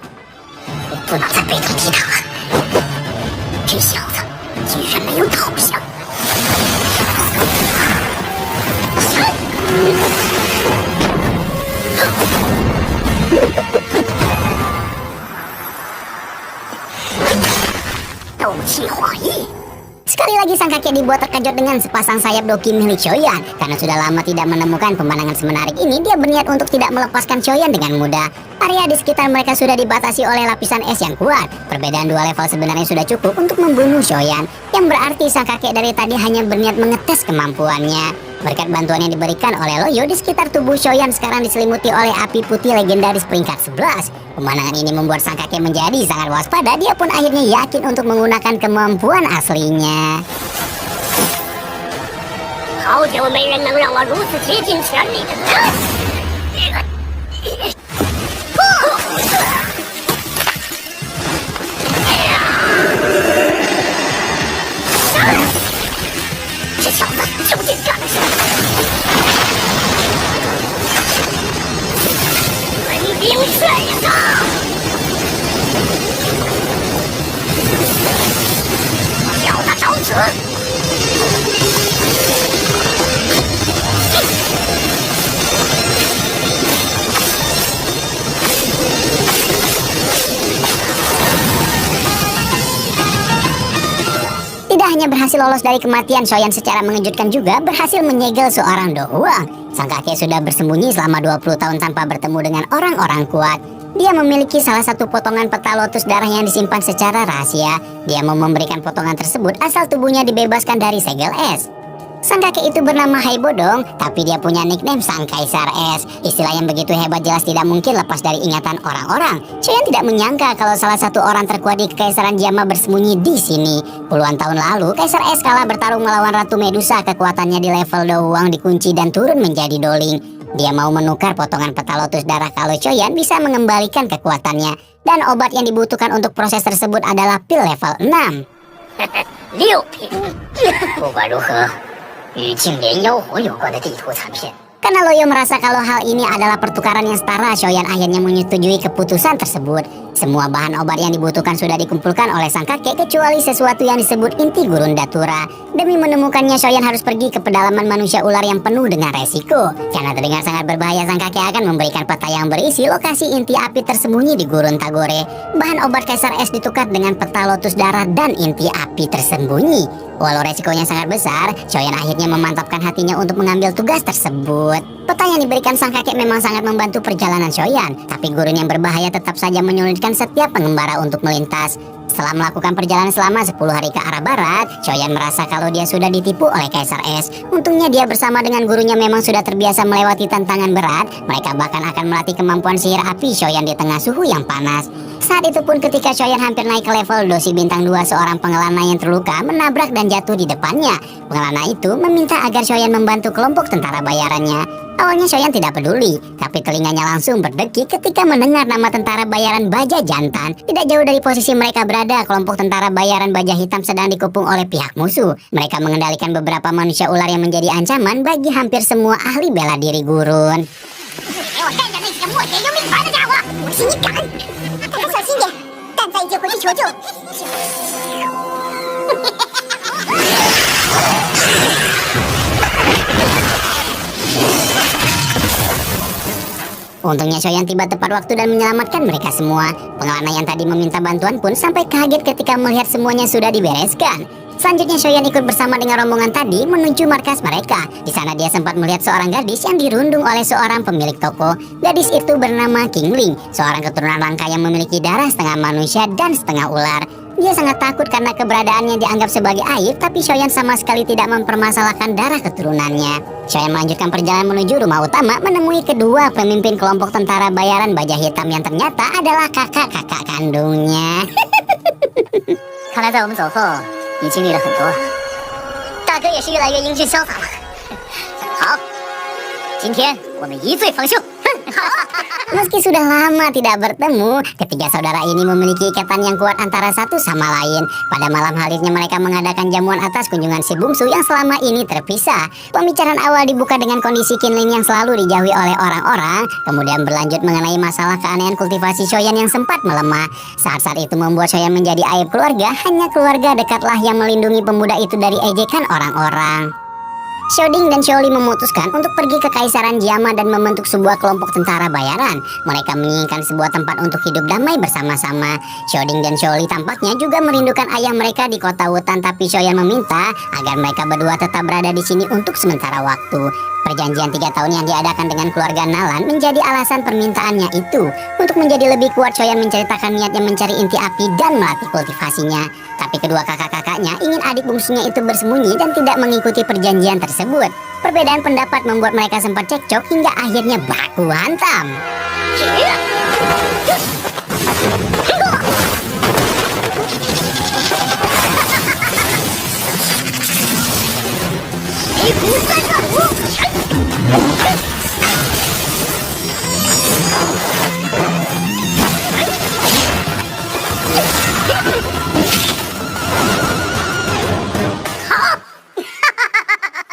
Sekali lagi sang kakek dibuat terkejut dengan sepasang sayap doki milik Shoyan. Karena sudah lama tidak menemukan pemandangan semenarik ini, dia berniat untuk tidak melepaskan Shoyan dengan mudah. Area di sekitar mereka sudah dibatasi oleh lapisan es yang kuat. Perbedaan dua level sebenarnya sudah cukup untuk membunuh Shoyan, yang berarti sang kakek dari tadi hanya berniat mengetes kemampuannya. Berkat bantuan yang diberikan oleh Loyo, di sekitar tubuh Shoyan sekarang diselimuti oleh api putih legendaris peringkat 11. Pemandangan ini membuat sang kakek menjadi sangat waspada. Dia pun akhirnya yakin untuk menggunakan kemampuan aslinya. 好久没人能让我如此竭尽全力的干。这小子究竟干了什么？文兵帅上，叫他找死！ Tidak hanya berhasil lolos dari kematian, Shoyan secara mengejutkan juga berhasil menyegel seorang Dohuang. Sang kakek sudah bersembunyi selama 20 tahun tanpa bertemu dengan orang-orang kuat. Dia memiliki salah satu potongan peta lotus darah yang disimpan secara rahasia. Dia mau memberikan potongan tersebut asal tubuhnya dibebaskan dari segel es. Sang kakek itu bernama Haibodong, tapi dia punya nickname Sang Kaisar Es. Istilah yang begitu hebat jelas tidak mungkin lepas dari ingatan orang-orang. Shoyan tidak menyangka kalau salah satu orang terkuat di Kekaisaran Jama bersembunyi di sini. Puluhan tahun lalu, Kaisar Es kalah bertarung melawan Ratu Medusa. Kekuatannya di level Dohuang dikunci dan turun menjadi doling. Dia mau menukar potongan peta lotus darah kalau Shoyan bisa mengembalikan kekuatannya. Dan obat yang dibutuhkan untuk proses tersebut adalah pil level 6. 6品，不管如何，与净莲妖火有关的地图残片。 Karena Loyo merasa kalau hal ini adalah pertukaran yang setara, Shoyan akhirnya menyetujui keputusan tersebut. Semua bahan obat yang dibutuhkan sudah dikumpulkan oleh sang kakek kecuali sesuatu yang disebut inti gurun datura. Demi menemukannya, Shoyan harus pergi ke pedalaman manusia ular yang penuh dengan resiko. Karena terdengar sangat berbahaya, sang kakek akan memberikan peta yang berisi lokasi inti api tersembunyi di gurun Tagore. Bahan obat Kaisar Es ditukar dengan peta lotus darah dan inti api tersembunyi. Walau resikonya sangat besar, Shoyan akhirnya memantapkan hatinya untuk mengambil tugas tersebut. Peta yang diberikan sang kakek memang sangat membantu perjalanan Shoyan, tapi gurun yang berbahaya tetap saja menyulitkan setiap pengembara untuk melintas. Setelah melakukan perjalanan selama 10 hari ke arah barat, Shoyan merasa kalau dia sudah ditipu oleh Kaisar Es. Untungnya dia bersama dengan gurunya memang sudah terbiasa melewati tantangan berat. Mereka bahkan akan melatih kemampuan sihir api Shoyan di tengah suhu yang panas. Saat itu pun ketika Shoyan hampir naik ke level Doshi bintang 2, seorang pengelana yang terluka menabrak dan jatuh di depannya. Pengelana itu meminta agar Shoyan membantu kelompok tentara bayarannya. Awalnya Shoyan tidak peduli, tapi telinganya langsung berdekik ketika mendengar nama tentara bayaran Baja Jantan. Tidak jauh dari posisi mereka berada, kelompok tentara bayaran Baja Hitam sedang dikepung oleh pihak musuh. Mereka mengendalikan beberapa manusia ular yang menjadi ancaman bagi hampir semua ahli bela diri gurun. 给我带着那些墨血幽冥团的家伙，我替你赶！大家小心点，蛋仔已经回去求救。 Untungnya Shoyan tiba tepat waktu dan menyelamatkan mereka semua. Pengelana yang tadi meminta bantuan pun sampai kaget ketika melihat semuanya sudah dibereskan. Selanjutnya Shoyan ikut bersama dengan rombongan tadi menuju markas mereka. Di sana dia sempat melihat seorang gadis yang dirundung oleh seorang pemilik toko. Gadis itu bernama King Ling, seorang keturunan langka yang memiliki darah setengah manusia dan setengah ular. Dia sangat takut karena keberadaannya dianggap sebagai aib, tapi Xiaoyan sama sekali tidak mempermasalahkan darah keturunannya. Xiaoyan melanjutkan perjalanan menuju rumah utama, menemui kedua pemimpin kelompok tentara bayaran baja hitam yang ternyata adalah kakak-kakak kandungnya. 看来在我们走后，你经历了很多。大哥也是越来越英俊潇洒了。好，今天我们一醉方休。 Meski sudah lama tidak bertemu, ketiga saudara ini memiliki ikatan yang kuat antara satu sama lain. Pada malam harinya mereka mengadakan jamuan atas kunjungan si bungsu yang selama ini terpisah. Pembicaraan awal dibuka dengan kondisi Qinlin yang selalu dijauhi oleh orang-orang, kemudian berlanjut mengenai masalah keanehan kultivasi Xiaoyan yang sempat melemah. Saat-saat itu membuat Xiaoyan menjadi aib keluarga, hanya keluarga dekatlah yang melindungi pemuda itu dari ejekan orang-orang. Xiaoding dan Xiaoli memutuskan untuk pergi ke Kaisaran Jiama dan membentuk sebuah kelompok tentara bayaran. Mereka menginginkan sebuah tempat untuk hidup damai bersama-sama. Xiaoding dan Xiaoli tampaknya juga merindukan ayah mereka di kota hutan, tapi Xiaoyan meminta agar mereka berdua tetap berada di sini untuk sementara waktu. Perjanjian 3 tahun yang diadakan dengan keluarga Nalan menjadi alasan permintaannya itu. Untuk menjadi lebih kuat, Xiaoyan menceritakan niatnya mencari inti api dan melatih kultivasinya. Tapi kedua kakak-kakaknya ingin adik bungsunya itu bersembunyi dan tidak mengikuti perjanjian tersebut. Perbedaan pendapat membuat mereka sempat cekcok hingga akhirnya baku hantam.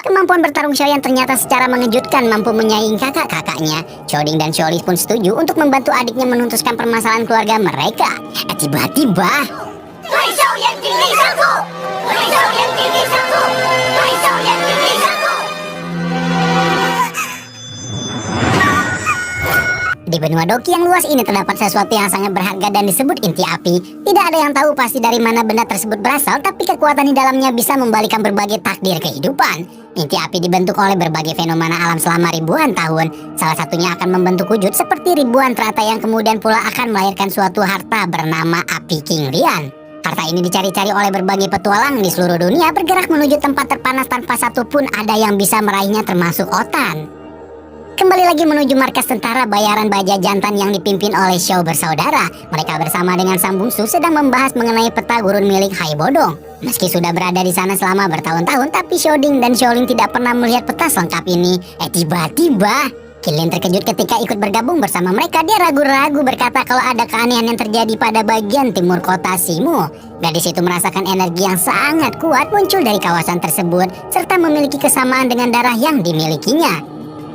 Kemampuan bertarung Xiaoyan ternyata secara mengejutkan mampu menyaingi kakak-kakaknya. Xiaoding dan Xiaoli pun setuju untuk membantu adiknya menuntaskan permasalahan keluarga mereka. Tiba-tiba, di benua Doki yang luas ini terdapat sesuatu yang sangat berharga dan disebut inti api. Tidak ada yang tahu pasti dari mana benda tersebut berasal, tapi kekuatan di dalamnya bisa membalikan berbagai takdir kehidupan. Inti api dibentuk oleh berbagai fenomena alam selama ribuan tahun. Salah satunya akan membentuk wujud seperti ribuan teratai yang kemudian pula akan melahirkan suatu harta bernama api Qinglian. Harta ini dicari-cari oleh berbagai petualang di seluruh dunia, bergerak menuju tempat terpanas tanpa satupun ada yang bisa meraihnya termasuk Otan. Kembali lagi menuju markas tentara bayaran baja jantan yang dipimpin oleh Xiao bersaudara. Mereka bersama dengan sang bungsu sedang membahas mengenai peta gurun milik Hai Bodong. Meski sudah berada di sana selama bertahun-tahun, tapi Xiaoding dan Xiaolin tidak pernah melihat peta selengkap ini. Tiba-tiba Qinlin terkejut ketika ikut bergabung bersama mereka. Dia ragu-ragu berkata kalau ada keanehan yang terjadi pada bagian timur kota Simu. Gadis itu merasakan energi yang sangat kuat muncul dari kawasan tersebut, serta memiliki kesamaan dengan darah yang dimilikinya.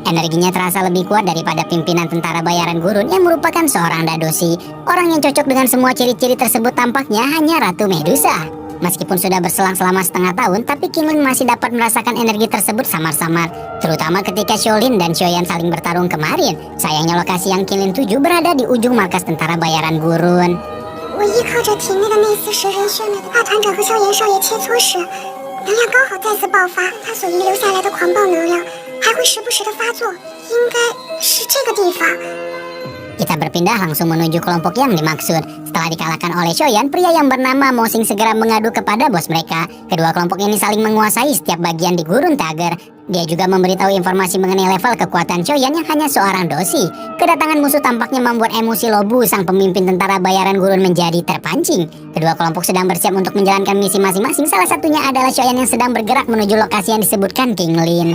Energinya terasa lebih kuat daripada pimpinan tentara bayaran gurun yang merupakan seorang dadoshi. Orang yang cocok dengan semua ciri-ciri tersebut tampaknya hanya Ratu Medusa. Meskipun sudah berselang selama setengah tahun, tapi Qinlin masih dapat merasakan energi tersebut samar-samar. Terutama ketika Xiaolin dan Xiaoyan saling bertarung kemarin. Sayangnya lokasi yang Qinlin tuju berada di ujung markas tentara bayaran gurun. 我依靠着体内的那丝蛇人血脉的大团长和萧炎少爷切磋时，能量刚好再次爆发，他所遗留下来的狂暴能量还会时不时的发作，应该是这个地方。 Kita berpindah langsung menuju kelompok yang dimaksud. Setelah dikalahkan oleh Xiaoyan, pria yang bernama Mosing segera mengadu kepada bos mereka. Kedua kelompok ini saling menguasai setiap bagian di Gurun Tiger. Dia juga memberitahu informasi mengenai level kekuatan Xiaoyan yang hanya seorang dosi. Kedatangan musuh tampaknya membuat emosi Lobu, sang pemimpin tentara bayaran gurun, menjadi terpancing. Kedua kelompok sedang bersiap untuk menjalankan misi masing-masing. Salah satunya adalah Xiaoyan yang sedang bergerak menuju lokasi yang disebutkan Qinglin.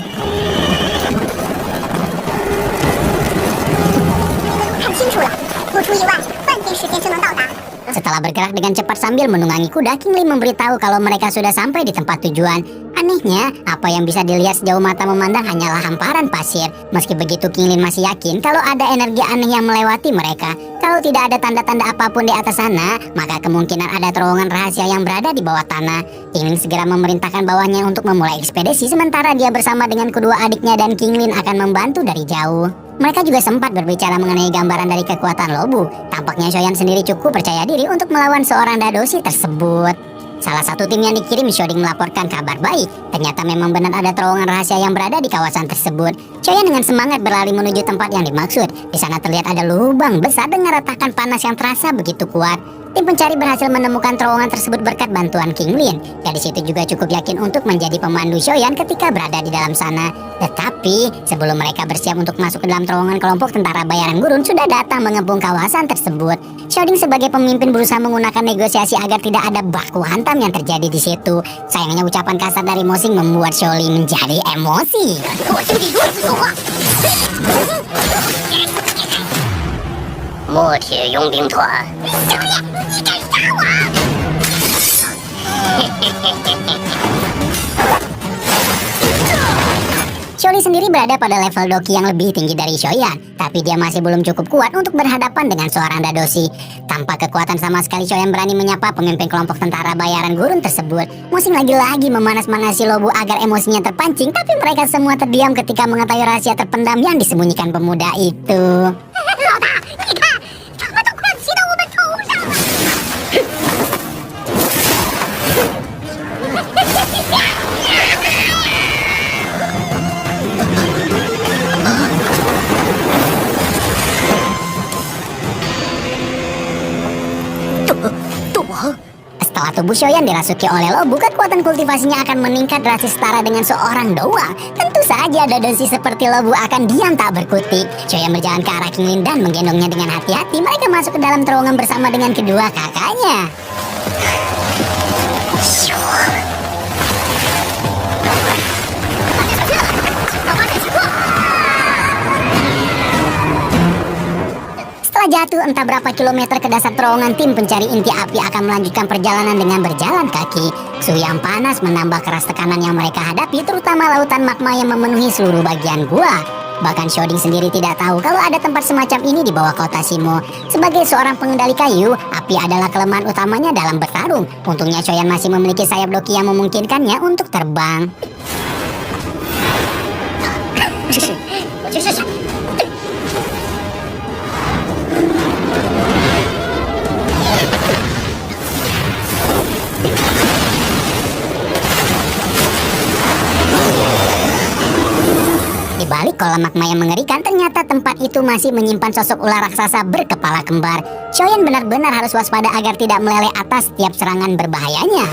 Setelah bergerak dengan cepat sambil menunggangi kuda, Qinglin memberitahu kalau mereka sudah sampai di tempat tujuan. Anehnya, apa yang bisa dilihat sejauh mata memandang hanyalah hamparan pasir. Meski begitu, Qinglin masih yakin kalau ada energi aneh yang melewati mereka. Kalau tidak ada tanda-tanda apapun di atas sana, maka kemungkinan ada terowongan rahasia yang berada di bawah tanah. Qinglin segera memerintahkan bawahnya untuk memulai ekspedisi, sementara dia bersama dengan kedua adiknya dan Qinglin akan membantu dari jauh. Mereka juga sempat berbicara mengenai gambaran dari kekuatan Lobu. Tampaknya Xiaoyan sendiri cukup percaya diri untuk melawan seorang dadoshi tersebut. Salah satu tim yang dikirim, Xiaoding, melaporkan kabar baik. Ternyata memang benar ada terowongan rahasia yang berada di kawasan tersebut. Shoyan dengan semangat berlari menuju tempat yang dimaksud. Di sana terlihat ada lubang besar dengan retakan panas yang terasa begitu kuat. Tim pencari berhasil menemukan terowongan tersebut berkat bantuan King Lin. Gadis itu juga cukup yakin untuk menjadi pemandu Shoyan ketika berada di dalam sana. Tetapi sebelum mereka bersiap untuk masuk ke dalam terowongan, kelompok tentara bayaran gurun sudah datang mengepung kawasan tersebut. Xiaoding sebagai pemimpin berusaha menggunakan negosiasi agar tidak ada baku hantam yang terjadi di situ. Sayangnya ucapan kasar dari Mosing membuat Xiaolin menjadi emosi. 跟我兄弟如此说话。墨铁佣兵团，兄弟，你敢杀我？Xiaolin sendiri berada pada level Doki yang lebih tinggi dari Shoyan, tapi dia masih belum cukup kuat untuk berhadapan dengan seorang Dadoshi. Tanpa kekuatan sama sekali, Shoyan berani menyapa pemimpin kelompok tentara bayaran gurun tersebut. Mosing lagi-lagi memanas-manasi Lobu agar emosinya terpancing, tapi mereka semua terdiam ketika mengetahui rahasia terpendam yang disembunyikan pemuda itu. 老大，你看，他们都快骑到我们头上了。 Setelah tubuh Shoyan dirasuki oleh Lobu, kekuatan kultivasinya akan meningkat drastis setara dengan seorang doa. Tentu saja Dadoshi seperti Lobu akan diam tak berkutik. Shoyan berjalan ke arah King Lin dan menggendongnya dengan hati-hati. Mereka masuk ke dalam terowongan bersama dengan kedua kakaknya. Setelah jatuh entah berapa kilometer ke dasar terowongan, tim pencari inti api akan melanjutkan perjalanan dengan berjalan kaki. Suhu yang panas menambah keras tekanan yang mereka hadapi, terutama lautan magma yang memenuhi seluruh bagian gua. Bahkan Xiaoding sendiri tidak tahu kalau ada tempat semacam ini di bawah kota Shimo. Sebagai seorang pengendali kayu, api adalah kelemahan utamanya dalam bertarung. Untungnya Shoyan masih memiliki sayap Doki yang memungkinkannya untuk terbang. 我去试试。 Di balik kolam magma yang mengerikan, ternyata tempat itu masih menyimpan sosok ular raksasa berkepala kembar. Shoyan benar-benar harus waspada agar tidak meleleh atas setiap serangan berbahayanya.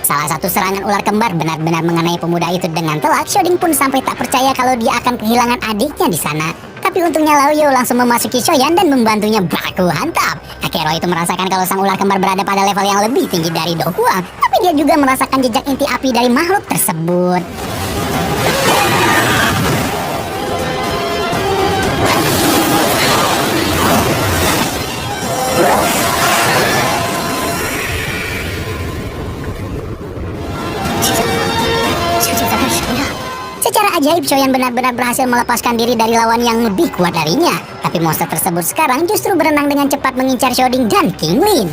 Salah satu serangan ular kembar benar-benar mengenai pemuda itu dengan telak. Xiaoding pun sampai tak percaya kalau dia akan kehilangan adiknya di sana. Tapi untungnya Lao Yu langsung memasuki Shoyan dan membantunya baku hantam. Kakek Roy itu merasakan kalau sang ular kembar berada pada level yang lebih tinggi dari Dokuang. Tapi dia juga merasakan jejak inti api dari makhluk tersebut. Secara ajaib, Shoyan benar-benar berhasil melepaskan diri dari lawan yang lebih kuat darinya. Tapi monster tersebut sekarang justru berenang dengan cepat mengincar Xiaoding dan King Lin.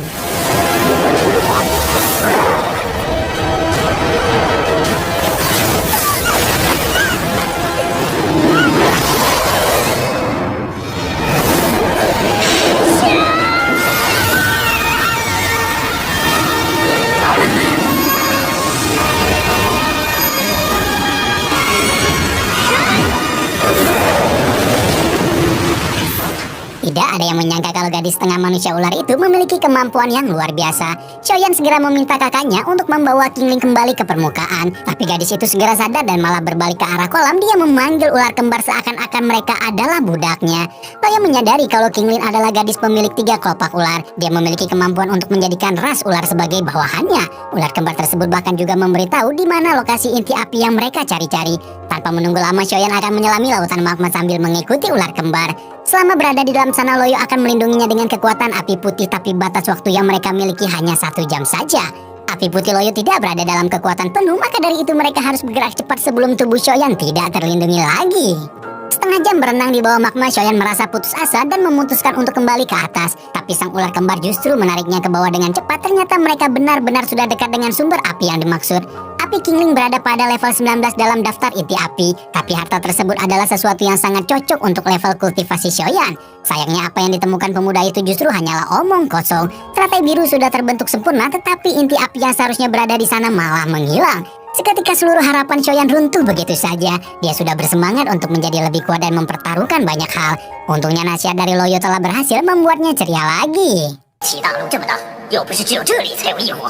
Tidak ada yang menyangka kalau gadis setengah manusia ular itu memiliki kemampuan yang luar biasa. Shoyan segera meminta kakaknya untuk membawa King Lin kembali ke permukaan. Tapi gadis itu segera sadar dan malah berbalik ke arah kolam. Dia memanggil ular kembar seakan-akan mereka adalah budaknya. Dia menyadari kalau King Lin adalah gadis pemilik 3 kelopak ular. Dia memiliki kemampuan untuk menjadikan ras ular sebagai bawahannya. Ular kembar tersebut bahkan juga memberitahu di mana lokasi inti api yang mereka cari-cari. Tanpa menunggu lama, Shoyan akan menyelami lautan magma sambil mengikuti ular kembar. Selama berada di dalam sana, Loyo akan melindunginya dengan kekuatan api putih, tapi batas waktu yang mereka miliki hanya 1 jam saja. Api putih Loyo tidak berada dalam kekuatan penuh, maka dari itu mereka harus bergerak cepat sebelum tubuh Shoyan tidak terlindungi lagi. Setengah jam berenang di bawah magma, Shoyan merasa putus asa dan memutuskan untuk kembali ke atas. Tapi sang ular kembar justru menariknya ke bawah dengan cepat. Ternyata mereka benar-benar sudah dekat dengan sumber api yang dimaksud. Api Tapi Kingling berada pada level 19 dalam daftar inti api. Tapi harta tersebut adalah sesuatu yang sangat cocok untuk level kultivasi Shoyan. Sayangnya apa yang ditemukan pemuda itu justru hanyalah omong kosong. Teratai biru sudah terbentuk sempurna, tetapi inti api yang seharusnya berada di sana malah menghilang. Seketika seluruh harapan Shoyan runtuh begitu saja. Dia sudah bersemangat untuk menjadi lebih kuat dan mempertaruhkan banyak hal. Untungnya nasihat dari Loyo telah berhasil membuatnya ceria lagi. 齐大陆这么大，要不是只有这里才有异火。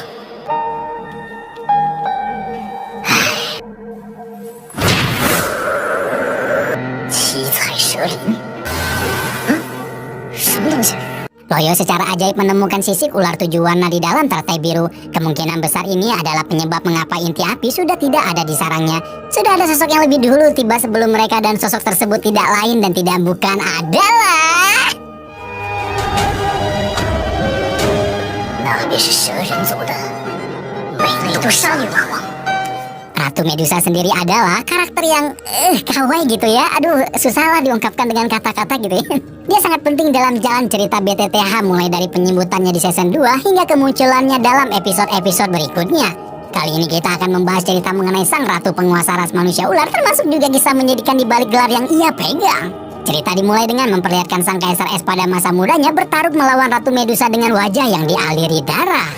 七彩蛇鳞，什么东西？ Loyo secara ajaib menemukan sisik ular 7 warna di dalam teratai biru. Kemungkinan besar ini adalah penyebab mengapa inti api sudah tidak ada di sarangnya. Sudah ada sosok yang lebih dulu tiba sebelum mereka dan sosok tersebut tidak lain dan tidak bukan adalah... 那便是蛇人族的美丽多沙女王。 Ratu Medusa sendiri adalah karakter yang kawaii gitu ya. Aduh, susah lah diungkapkan dengan kata-kata gitu ya. Dia sangat penting dalam jalan cerita BTTH mulai dari penyebutannya di season 2 hingga kemunculannya dalam episode-episode berikutnya. Kali ini kita akan membahas cerita mengenai sang ratu penguasa ras manusia ular, termasuk juga kisah menyedihkan di balik gelar yang ia pegang. Cerita dimulai dengan memperlihatkan sang Kaisar Es pada masa mudanya bertarung melawan Ratu Medusa dengan wajah yang dialiri darah.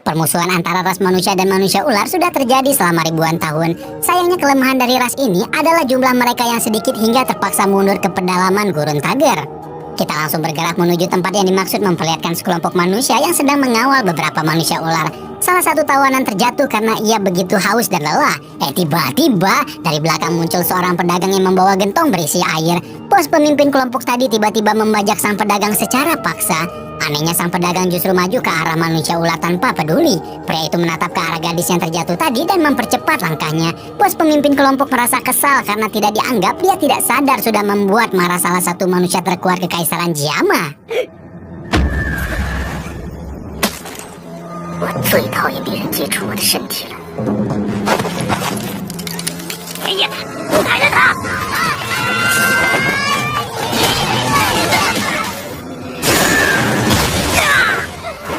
Permusuhan antara ras manusia dan manusia ular sudah terjadi selama ribuan tahun. Sayangnya kelemahan dari ras ini adalah jumlah mereka yang sedikit hingga terpaksa mundur ke pedalaman gurun Tager. Kita langsung bergerak menuju tempat yang dimaksud memperlihatkan sekelompok manusia yang sedang mengawal beberapa manusia ular. Salah satu tawanan terjatuh karena ia begitu haus dan lelah. Tiba-tiba dari belakang muncul seorang pedagang yang membawa gentong berisi air. Bos pemimpin kelompok tadi tiba-tiba membajak sang pedagang secara paksa. Anehnya sang pedagang justru maju ke arah manusia ular tanpa peduli. Pria itu menatap ke arah gadis yang terjatuh tadi dan mempercepat langkahnya. Bos pemimpin kelompok merasa kesal karena tidak dianggap. Dia tidak sadar sudah membuat marah salah satu manusia terkuat kekaisaran Jiama. 我最讨厌别人接触我的身体了。爷爷，抬着他！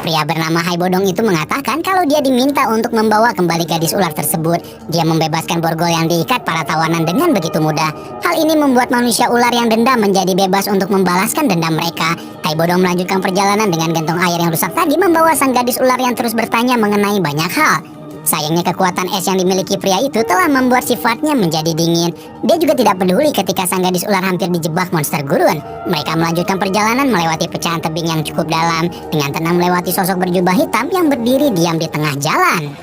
Pria bernama Hai Bodong itu mengatakan kalau dia diminta untuk membawa kembali gadis ular tersebut. Dia membebaskan borgol yang diikat para tawanan dengan begitu mudah. Hal ini membuat manusia ular yang dendam menjadi bebas untuk membalaskan dendam mereka. Hai Bodong melanjutkan perjalanan dengan gentong air yang rusak tadi membawa sang gadis ular yang terus bertanya mengenai banyak hal. Sayangnya kekuatan es yang dimiliki pria itu telah membuat sifatnya menjadi dingin. Dia juga tidak peduli ketika sang gadis ular hampir dijebak monster gurun. Mereka melanjutkan perjalanan melewati pecahan tebing yang cukup dalam. Dengan tenang melewati sosok berjubah hitam yang berdiri diam di tengah jalan.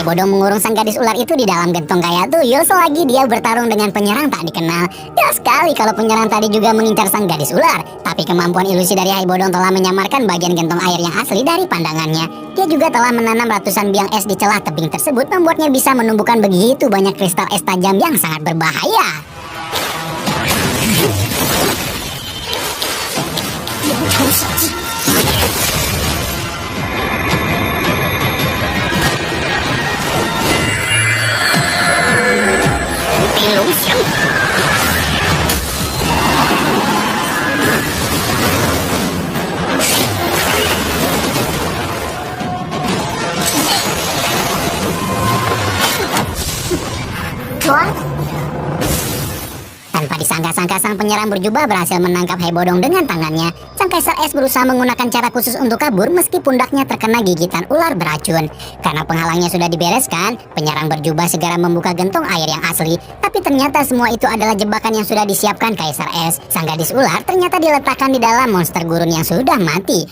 Hai Bodong mengurung sang gadis ular itu di dalam gentong kayak tuyul selagi dia bertarung dengan penyerang tak dikenal. Jelas sekali kalau penyerang tadi juga mengincar sang gadis ular. Tapi kemampuan ilusi dari Hai Bodong telah menyamarkan bagian gentong air yang asli dari pandangannya. Dia juga telah menanam ratusan biang es di celah tebing tersebut, membuatnya bisa menumbuhkan begitu banyak kristal es tajam yang sangat berbahaya. Tanpa disangka-sangka sang penyerang berjubah berhasil menangkap Hai Bodong dengan tangannya. Sang Kaisar Es berusaha menggunakan cara khusus untuk kabur meski pundaknya terkena gigitan ular beracun. Karena penghalangnya sudah dibereskan, penyerang berjubah segera membuka gentong air yang asli. Tapi ternyata semua itu adalah jebakan yang sudah disiapkan Kaisar Es. Sang gadis ular ternyata diletakkan di dalam monster gurun yang sudah mati.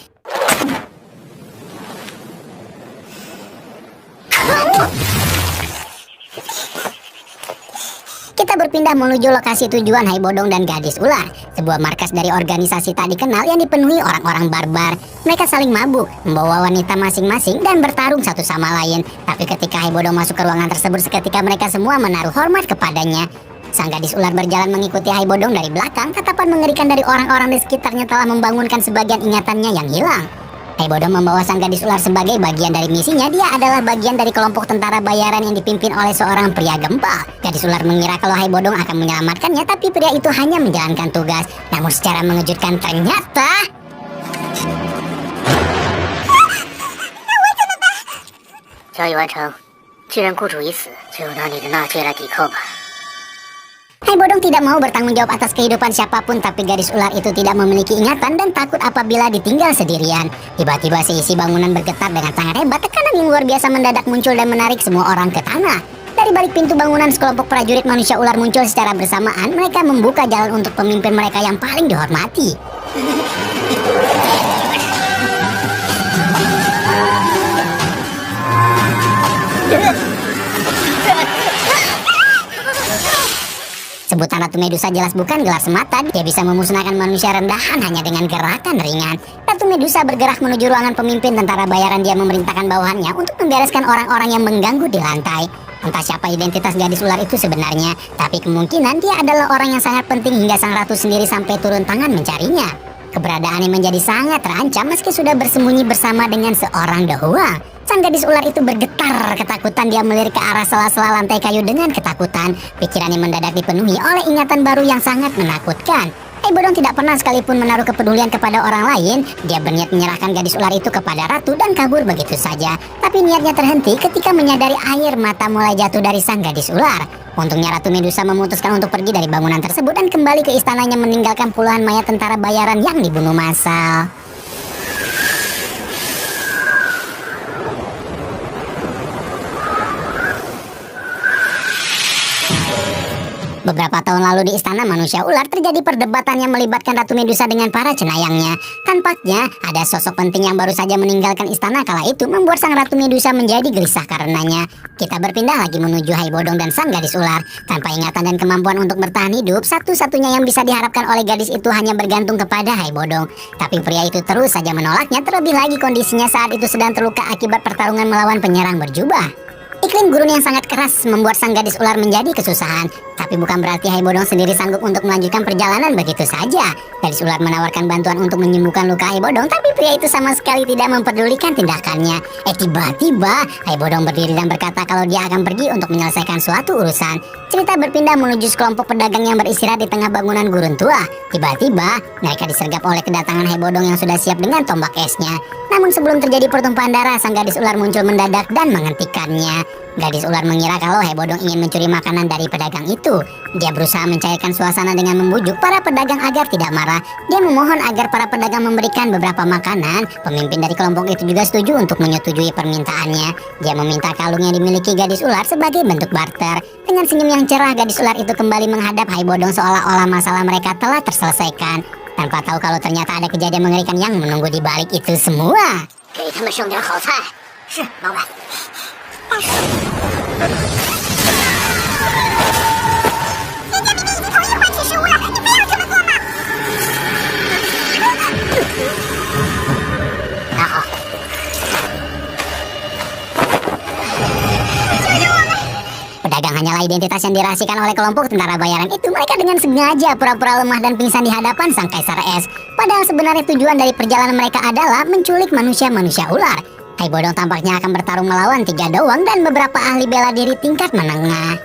Kita berpindah menuju lokasi tujuan Hai Bodong dan gadis ular, sebuah markas dari organisasi tak dikenal yang dipenuhi orang-orang barbar. Mereka saling mabuk, membawa wanita masing-masing dan bertarung satu sama lain. Tapi ketika Hai Bodong masuk ke ruangan tersebut, seketika mereka semua menaruh hormat kepadanya. Sang gadis ular berjalan mengikuti Hai Bodong dari belakang. Tatapan mengerikan dari orang-orang di sekitarnya telah membangunkan sebagian ingatannya yang hilang. Hai Bodong membawa sang gadis ular sebagai bagian dari misinya. Dia adalah bagian dari kelompok tentara bayaran yang dipimpin oleh seorang pria gempal. Gadis ular mengira kalau Hai Bodong akan menyelamatkannya, tapi pria itu hanya menjalankan tugas. Namun secara mengejutkan ternyata... 交易完成，既然雇主已死，就拿你的纳戒来抵扣吧。 Hai Bodong tidak mau bertanggung jawab atas kehidupan siapapun, tapi gadis ular itu tidak memiliki ingatan dan takut apabila ditinggal sendirian. Tiba-tiba seisi bangunan bergetar dengan sangat hebat. Tekanan yang luar biasa mendadak muncul dan menarik semua orang ke tanah. Dari balik pintu bangunan, sekelompok prajurit manusia ular muncul secara bersamaan. Mereka membuka jalan untuk pemimpin mereka yang paling dihormati. Sebutan Ratu Medusa jelas bukan gelar semata. Dia bisa memusnahkan manusia rendahan hanya dengan gerakan ringan. Ratu Medusa bergerak menuju ruangan pemimpin tentara bayaran. Dia memerintahkan bawahannya untuk membereskan orang-orang yang mengganggu di lantai. Entah siapa identitas gadis ular itu sebenarnya, tapi kemungkinan dia adalah orang yang sangat penting hingga sang ratu sendiri sampai turun tangan mencarinya. Keberadaannya menjadi sangat terancam meski sudah bersembunyi bersama dengan seorang dahua. Sang gadis ular itu bergetar ketakutan. Dia melirik ke arah sela-sela lantai kayu dengan ketakutan. Pikirannya mendadak dipenuhi oleh ingatan baru yang sangat menakutkan. Hai Bodong tidak pernah sekalipun menaruh kepedulian kepada orang lain. Dia berniat menyerahkan gadis ular itu kepada ratu dan kabur begitu saja. Tapi niatnya terhenti ketika menyadari air mata mulai jatuh dari sang gadis ular. Untungnya Ratu Medusa memutuskan untuk pergi dari bangunan tersebut dan kembali ke istananya meninggalkan puluhan mayat tentara bayaran yang dibunuh massal. Beberapa tahun lalu di istana manusia ular terjadi perdebatan yang melibatkan Ratu Medusa dengan para cenayangnya. Tampaknya ada sosok penting yang baru saja meninggalkan istana kala itu, membuat sang Ratu Medusa menjadi gelisah karenanya. Kita berpindah lagi menuju Hai Bodong dan sang gadis ular. Tanpa ingatan dan kemampuan untuk bertahan hidup, satu-satunya yang bisa diharapkan oleh gadis itu hanya bergantung kepada Hai Bodong. Tapi pria itu terus saja menolaknya, terlebih lagi kondisinya saat itu sedang terluka akibat pertarungan melawan penyerang berjubah. Iklim gurun yang sangat keras membuat sang gadis ular menjadi kesusahan. Tapi bukan berarti Hai Bodong sendiri sanggup untuk melanjutkan perjalanan begitu saja. Gadis ular menawarkan bantuan untuk menyembuhkan luka Hai Bodong, tapi pria itu sama sekali tidak memperdulikan tindakannya. Tiba-tiba Hai Bodong berdiri dan berkata kalau dia akan pergi untuk menyelesaikan suatu urusan. Cerita berpindah menuju sekelompok pedagang yang beristirahat di tengah bangunan gurun tua. Tiba-tiba mereka disergap oleh kedatangan Hai Bodong yang sudah siap dengan tombak esnya. Namun sebelum terjadi pertumpahan darah, sang gadis ular muncul mendadak dan menghentikannya. Gadis ular mengira kalau Hai Bodong ingin mencuri makanan dari pedagang itu. Dia berusaha mencairkan suasana dengan membujuk para pedagang agar tidak marah. Dia memohon agar para pedagang memberikan beberapa makanan. Pemimpin dari kelompok itu juga setuju untuk menyetujui permintaannya. Dia meminta kalung yang dimiliki gadis ular sebagai bentuk barter. Dengan senyum yang cerah, gadis ular itu kembali menghadap Hai Bodong seolah-olah masalah mereka telah terselesaikan. Tanpa tahu kalau ternyata ada kejadian mengerikan yang menunggu di balik itu semua. 给他们剩点好菜。是，老板。大叔，人家明明已经同意换取食物了，你非要这么做吗？拿好。 Pedagang hanyalah identitas yang dirahasiakan oleh kelompok tentara bayaran itu. Mereka dengan sengaja pura-pura lemah dan pingsan di hadapan sang Kaisar Es. Padahal sebenarnya tujuan dari perjalanan mereka adalah menculik manusia-manusia ular. Hai Bodong tampaknya akan bertarung melawan 3 doang dan beberapa ahli bela diri tingkat menengah.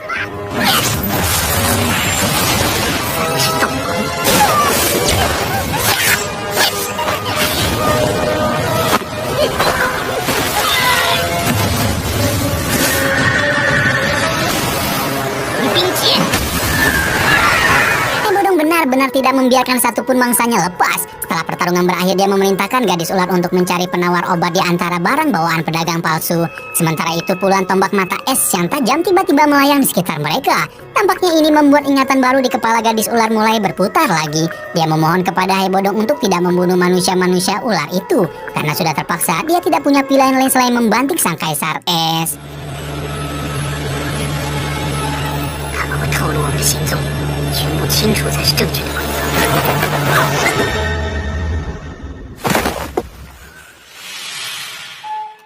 Benar-benar tidak membiarkan satupun mangsanya lepas. Setelah pertarungan berakhir, dia memerintahkan gadis ular untuk mencari penawar obat di antara barang bawaan pedagang palsu. Sementara itu puluhan tombak mata es yang tajam tiba-tiba melayang di sekitar mereka. Tampaknya ini membuat ingatan baru di kepala gadis ular mulai berputar lagi. Dia memohon kepada Hai Bodong untuk tidak membunuh manusia-manusia ular itu. Karena sudah terpaksa, dia tidak punya pilihan lain selain membanting sang Kaisar Es. 他们会透露我们行踪全部清楚才是正确的规则。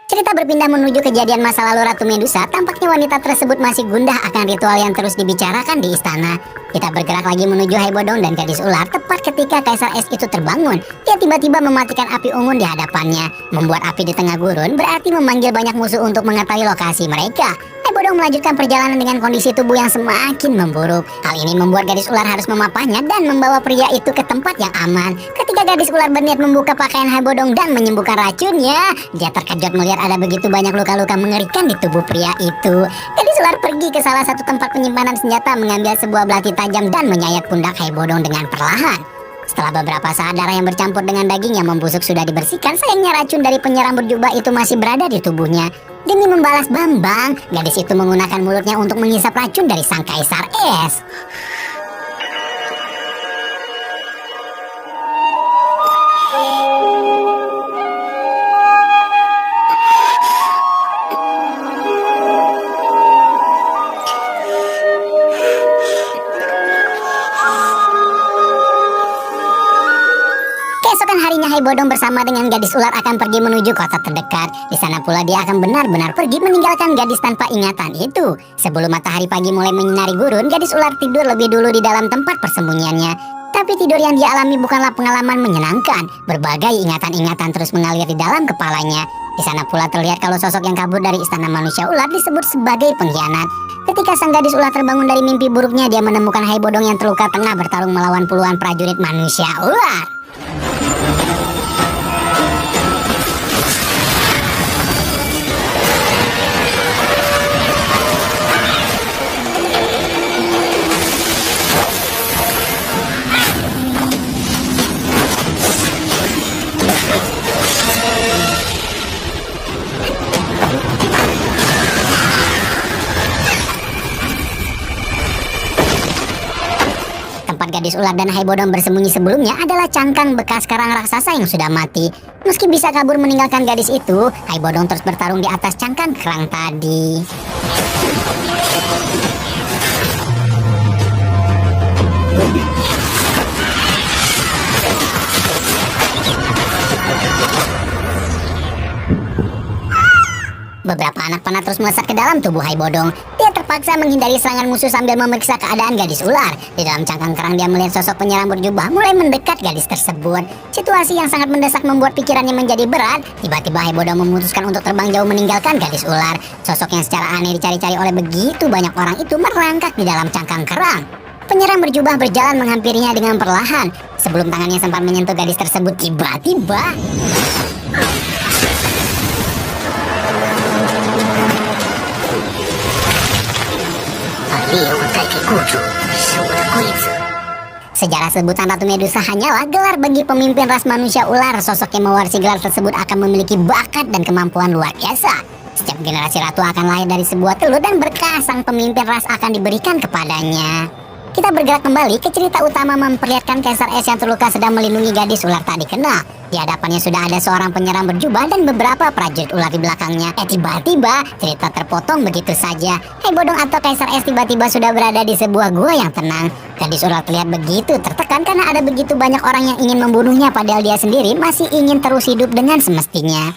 Cerita berpindah menuju kejadian masa lalu Ratu Medusa. Tampaknya wanita tersebut masih gundah akan ritual yang terus dibicarakan di istana. Kita bergerak lagi menuju Hai Bodong dan gadis ular. Tepat ketika Kaisar Es itu terbangun, dia tiba-tiba mematikan api unggun di hadapannya. Membuat api di tengah gurun berarti memanggil banyak musuh untuk mengetahui lokasi mereka. Hai Bodong melanjutkan perjalanan dengan kondisi tubuh yang semakin memburuk. Hal ini membuat gadis ular harus memapahnya dan membawa pria itu ke tempat yang aman. Ketika gadis ular berniat membuka pakaian Hai Bodong dan menyembuhkan racunnya, dia terkejut melihat ada begitu banyak luka-luka mengerikan di tubuh pria itu. Gadis ular pergi ke salah satu tempat penyimpanan senjata, mengambil sebuah belati tajam dan menyayat pundak Hai Bodong dengan perlahan. Setelah beberapa saat darah yang bercampur dengan daging yang membusuk sudah dibersihkan, sayangnya racun dari penyerang berjubah itu masih berada di tubuhnya. Demi membalas Bambang, gadis itu menggunakan mulutnya untuk menghisap racun dari sang Kaisar Es. Keesokan harinya Hai Bodong bersama dengan gadis ular akan pergi menuju kota terdekat. Di sana pula dia akan benar-benar pergi meninggalkan gadis tanpa ingatan itu. Sebelum matahari pagi mulai menyinari gurun, gadis ular tidur lebih dulu di dalam tempat persembunyiannya. Tapi tidur yang dia alami bukanlah pengalaman menyenangkan. Berbagai ingatan-ingatan terus mengalir di dalam kepalanya. Di sana pula terlihat kalau sosok yang kabur dari istana manusia ular disebut sebagai pengkhianat. Ketika sang gadis ular terbangun dari mimpi buruknya, dia menemukan Hai Bodong yang terluka tengah bertarung melawan puluhan prajurit manusia ular. Tempat gadis ular dan Hai Bodong bersembunyi sebelumnya adalah cangkang bekas karang raksasa yang sudah mati. Meski bisa kabur meninggalkan gadis itu, Hai Bodong terus bertarung di atas cangkang kerang tadi. Beberapa anak panah terus melesat ke dalam tubuh Hai Bodong. Dia terpaksa menghindari serangan musuh sambil memeriksa keadaan gadis ular. Di dalam cangkang kerang dia melihat sosok penyerang berjubah mulai mendekat gadis tersebut. Situasi yang sangat mendesak membuat pikirannya menjadi berat. Tiba-tiba Hai Bodong memutuskan untuk terbang jauh meninggalkan gadis ular. Sosok yang secara aneh dicari-cari oleh begitu banyak orang itu merangkak di dalam cangkang kerang. Penyerang berjubah berjalan menghampirinya dengan perlahan. Sebelum tangannya sempat menyentuh gadis tersebut, tiba-tiba sejarah sebutan Ratu Medusa hanyalah gelar bagi pemimpin ras manusia ular. Sosok yang mewarisi gelar tersebut akan memiliki bakat dan kemampuan luar biasa. Setiap generasi ratu akan lahir dari sebuah telur dan berkah sang pemimpin ras akan diberikan kepadanya. Kita bergerak kembali ke cerita utama memperlihatkan Kaisar Es yang terluka sedang melindungi gadis ular tak dikenal. Di hadapannya sudah ada seorang penyerang berjubah dan beberapa prajurit ular di belakangnya. Tiba-tiba cerita terpotong begitu saja. Hai Bodong atau Kaisar Es tiba-tiba sudah berada di sebuah gua yang tenang. Gadis ular terlihat begitu tertekan karena ada begitu banyak orang yang ingin membunuhnya, padahal dia sendiri masih ingin terus hidup dengan semestinya.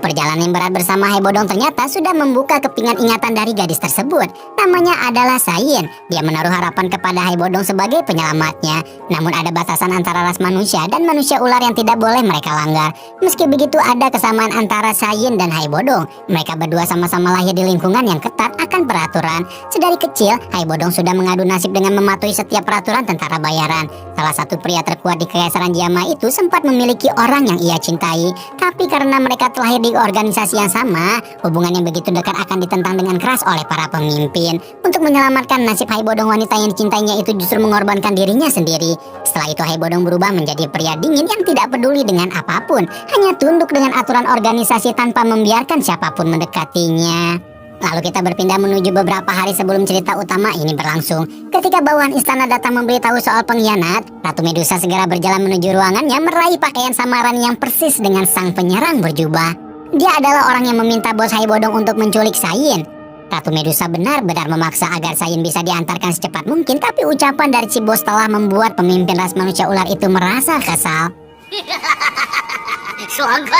Perjalanan yang berat bersama Hai Bodong ternyata sudah membuka kepingan ingatan dari gadis tersebut. Namanya adalah Sayin. Dia menaruh harapan kepada Hai Bodong sebagai penyelamatnya. Namun ada batasan antara ras manusia dan manusia ular yang tidak boleh mereka langgar. Meski begitu ada kesamaan antara Sayin dan Hai Bodong. Mereka berdua sama-sama lahir di lingkungan yang ketat akan peraturan. Sedari kecil, Hai Bodong sudah mengadu nasib dengan mematuhi setiap peraturan tentara bayaran. Salah satu pria terkuat di Kekaisaran Jama itu sempat memiliki orang yang ia cintai. Tapi karena mereka terlahir di organisasi yang sama, hubungan yang begitu dekat akan ditentang dengan keras oleh para pemimpin. Untuk menyelamatkan nasib Hai Bodong, wanita yang dicintainya itu justru mengorbankan dirinya sendiri. Setelah itu Hai Bodong berubah menjadi pria dingin yang tidak peduli dengan apapun, hanya tunduk dengan aturan organisasi tanpa membiarkan siapapun mendekatinya. Lalu kita berpindah menuju beberapa hari sebelum cerita utama ini berlangsung. Ketika bawahan istana datang memberitahu soal pengkhianat, Ratu Medusa segera berjalan menuju ruangannya meraih pakaian samaran yang persis dengan sang penyerang berjubah. Dia adalah orang yang meminta bos Hai Bodong untuk menculik Sayin. Ratu Medusa benar-benar memaksa agar Saiyan bisa diantarkan secepat mungkin, tapi ucapan dari si bos telah membuat pemimpin ras manusia ular itu merasa kesal. 爽快！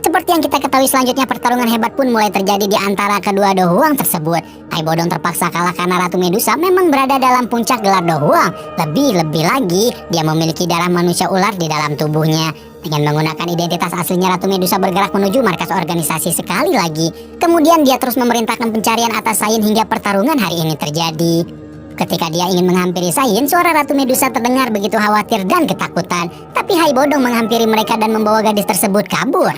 Seperti yang kita ketahui selanjutnya, pertarungan hebat pun mulai terjadi di antara kedua dohuang tersebut. Hai Bodong terpaksa kalah karena Ratu Medusa memang berada dalam puncak gelar dohuang. Lebih-lebih lagi, dia memiliki darah manusia ular di dalam tubuhnya. Dengan menggunakan identitas aslinya, Ratu Medusa bergerak menuju markas organisasi sekali lagi. Kemudian dia terus memerintahkan pencarian atas Saiyan hingga pertarungan hari ini terjadi. Ketika dia ingin menghampiri Saiyan, suara Ratu Medusa terdengar begitu khawatir dan ketakutan. Tapi Hai Bodong menghampiri mereka dan membawa gadis tersebut kabur.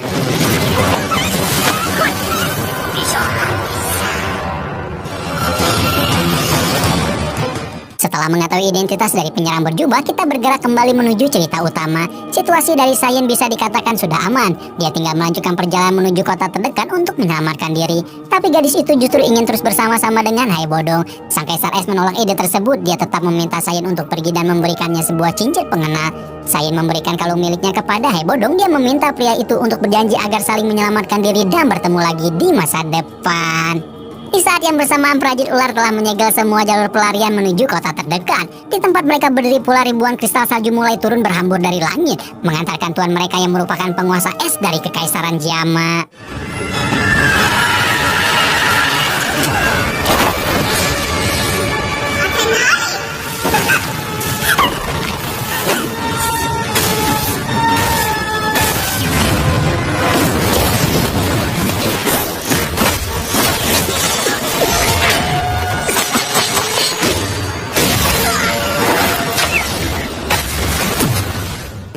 Setelah mengetahui identitas dari penyerang berjubah, kita bergerak kembali menuju cerita utama. Situasi dari Saiyan bisa dikatakan sudah aman. Dia tinggal melanjutkan perjalanan menuju kota terdekat untuk menyelamatkan diri. Tapi gadis itu justru ingin terus bersama-sama dengan Hai Bodong. Sang Kaisar Es menolak ide tersebut. Dia tetap meminta Saiyan untuk pergi dan memberikannya sebuah cincin pengenal. Saiyan memberikan kalung miliknya kepada Hai Bodong. Dia meminta pria itu untuk berjanji agar saling menyelamatkan diri dan bertemu lagi di masa depan. Di saat yang bersamaan, prajurit ular telah menyegel semua jalur pelarian menuju kota terdekat. Di tempat mereka berdiri pula, ribuan kristal salju mulai turun berhambur dari langit, mengantarkan tuan mereka yang merupakan penguasa es dari Kekaisaran Jama.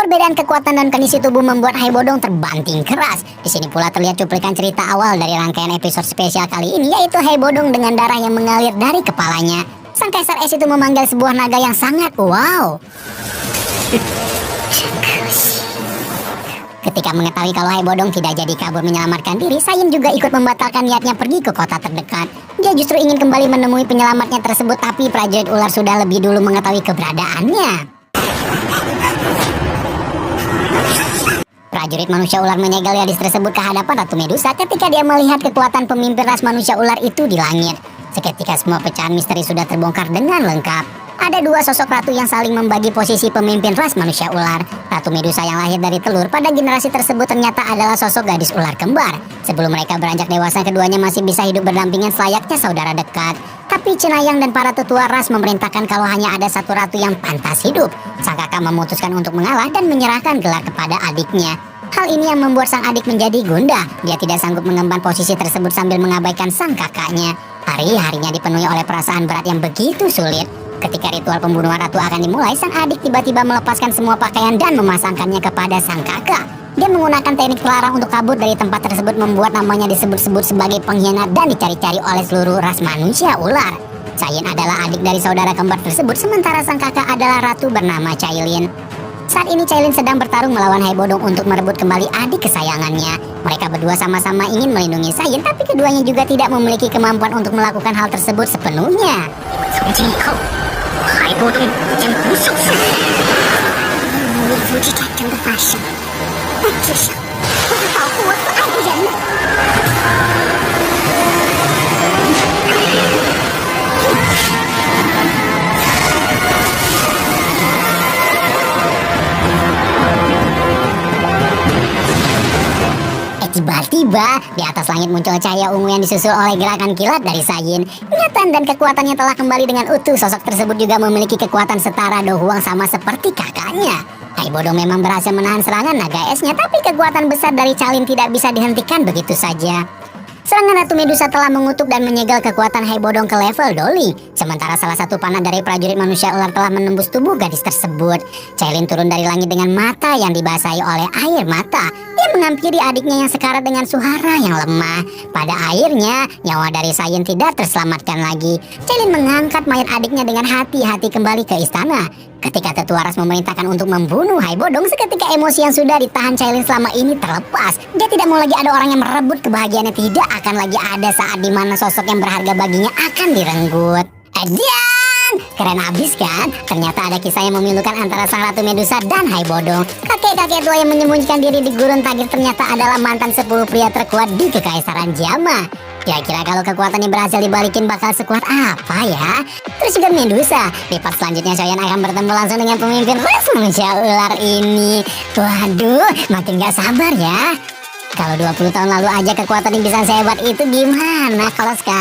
Perbedaan kekuatan dan kondisi tubuh membuat Hai Bodong terbanting keras. Di sini pula terlihat cuplikan cerita awal dari rangkaian episode spesial kali ini, yaitu Hai Bodong dengan darah yang mengalir dari kepalanya. Sang Kaisar Es itu memanggil sebuah naga yang sangat wow. Ketika mengetahui kalau Hai Bodong tidak jadi kabur menyelamatkan diri, Saiyan juga ikut membatalkan niatnya pergi ke kota terdekat. Dia justru ingin kembali menemui penyelamatnya tersebut, tapi prajurit ular sudah lebih dulu mengetahui keberadaannya. Prajurit manusia ular menyegel gadis tersebut ke hadapan Ratu Medusa ketika dia melihat kekuatan pemimpin ras manusia ular itu di langit. Seketika semua pecahan misteri sudah terbongkar dengan lengkap. Ada dua sosok ratu yang saling membagi posisi pemimpin ras manusia ular. Ratu Medusa yang lahir dari telur pada generasi tersebut ternyata adalah sosok gadis ular kembar. Sebelum mereka beranjak dewasa, keduanya masih bisa hidup berdampingan selayaknya saudara dekat. Tapi Cenayang dan para tetua ras memerintahkan kalau hanya ada satu ratu yang pantas hidup. Sang kakak memutuskan untuk mengalah dan menyerahkan gelar kepada adiknya. Hal ini yang membuat sang adik menjadi gundah. Dia tidak sanggup mengemban posisi tersebut sambil mengabaikan sang kakaknya. Hari-harinya dipenuhi oleh perasaan berat yang begitu sulit. Ketika ritual pembunuhan ratu akan dimulai, sang adik tiba-tiba melepaskan semua pakaian dan memasangkannya kepada sang kakak. Dia menggunakan teknik pelarang untuk kabur dari tempat tersebut, membuat namanya disebut-sebut sebagai pengkhianat dan dicari-cari oleh seluruh ras manusia ular. Saiyan adalah adik dari saudara kembar tersebut, sementara sang kakak adalah ratu bernama Cailin. Saat ini Cailin sedang bertarung melawan Hai Bodong untuk merebut kembali adik kesayangannya. Mereka berdua sama-sama ingin melindungi Saiyan, tapi keduanya juga tidak memiliki kemampuan untuk melakukan hal tersebut sepenuhnya. 从今以后，海波东将不受死。灭族之战争的发生，但至少我要保护我所爱的人们。 Tiba-tiba di atas langit muncul cahaya ungu yang disusul oleh gerakan kilat dari Saiyan. Ingatan dan kekuatannya telah kembali dengan utuh. Sosok tersebut juga memiliki kekuatan setara dohuang sama seperti kakaknya. Hai Bodong memang berhasil menahan serangan naga esnya, tapi kekuatan besar dari Cailin tidak bisa dihentikan begitu saja. Serangan Ratu Medusa telah mengutuk dan menyegel kekuatan Hai Bodong ke level doli. Sementara salah satu panah dari prajurit manusia ular telah menembus tubuh gadis tersebut. Cailin turun dari langit dengan mata yang dibasahi oleh air mata. Dia menghampiri adiknya yang sekarat dengan suara yang lemah. Pada akhirnya, nyawa dari Saiyan tidak terselamatkan lagi. Cailin mengangkat mayat adiknya dengan hati-hati kembali ke istana. Ketika tetua ras memerintahkan untuk membunuh Hai Bodong, seketika emosi yang sudah ditahan Cailin selama ini terlepas. Dia tidak mau lagi ada orang yang merebut kebahagiaannya. Tidak akan lagi ada saat dimana sosok yang berharga baginya akan direnggut. Dan Keren abis kan? Ternyata ada kisah yang memilukan antara sang Ratu Medusa dan Hai Bodong. Kakek-kakek tua yang menyembunyikan diri di gurun Tagir ternyata adalah mantan 10 pria terkuat di Kekaisaran Jama. Kira-kira kalau kekuatannya berhasil dibalikin bakal sekuat apa ya? Terus juga Medusa. Di part selanjutnya Xiaoyan akan bertemu langsung dengan pemimpin ras manusia ular ini. Waduh, makin gak sabar ya. Kalau 20 tahun lalu aja kekuatan yang bisa sehebat itu, gimana kalau sekarang?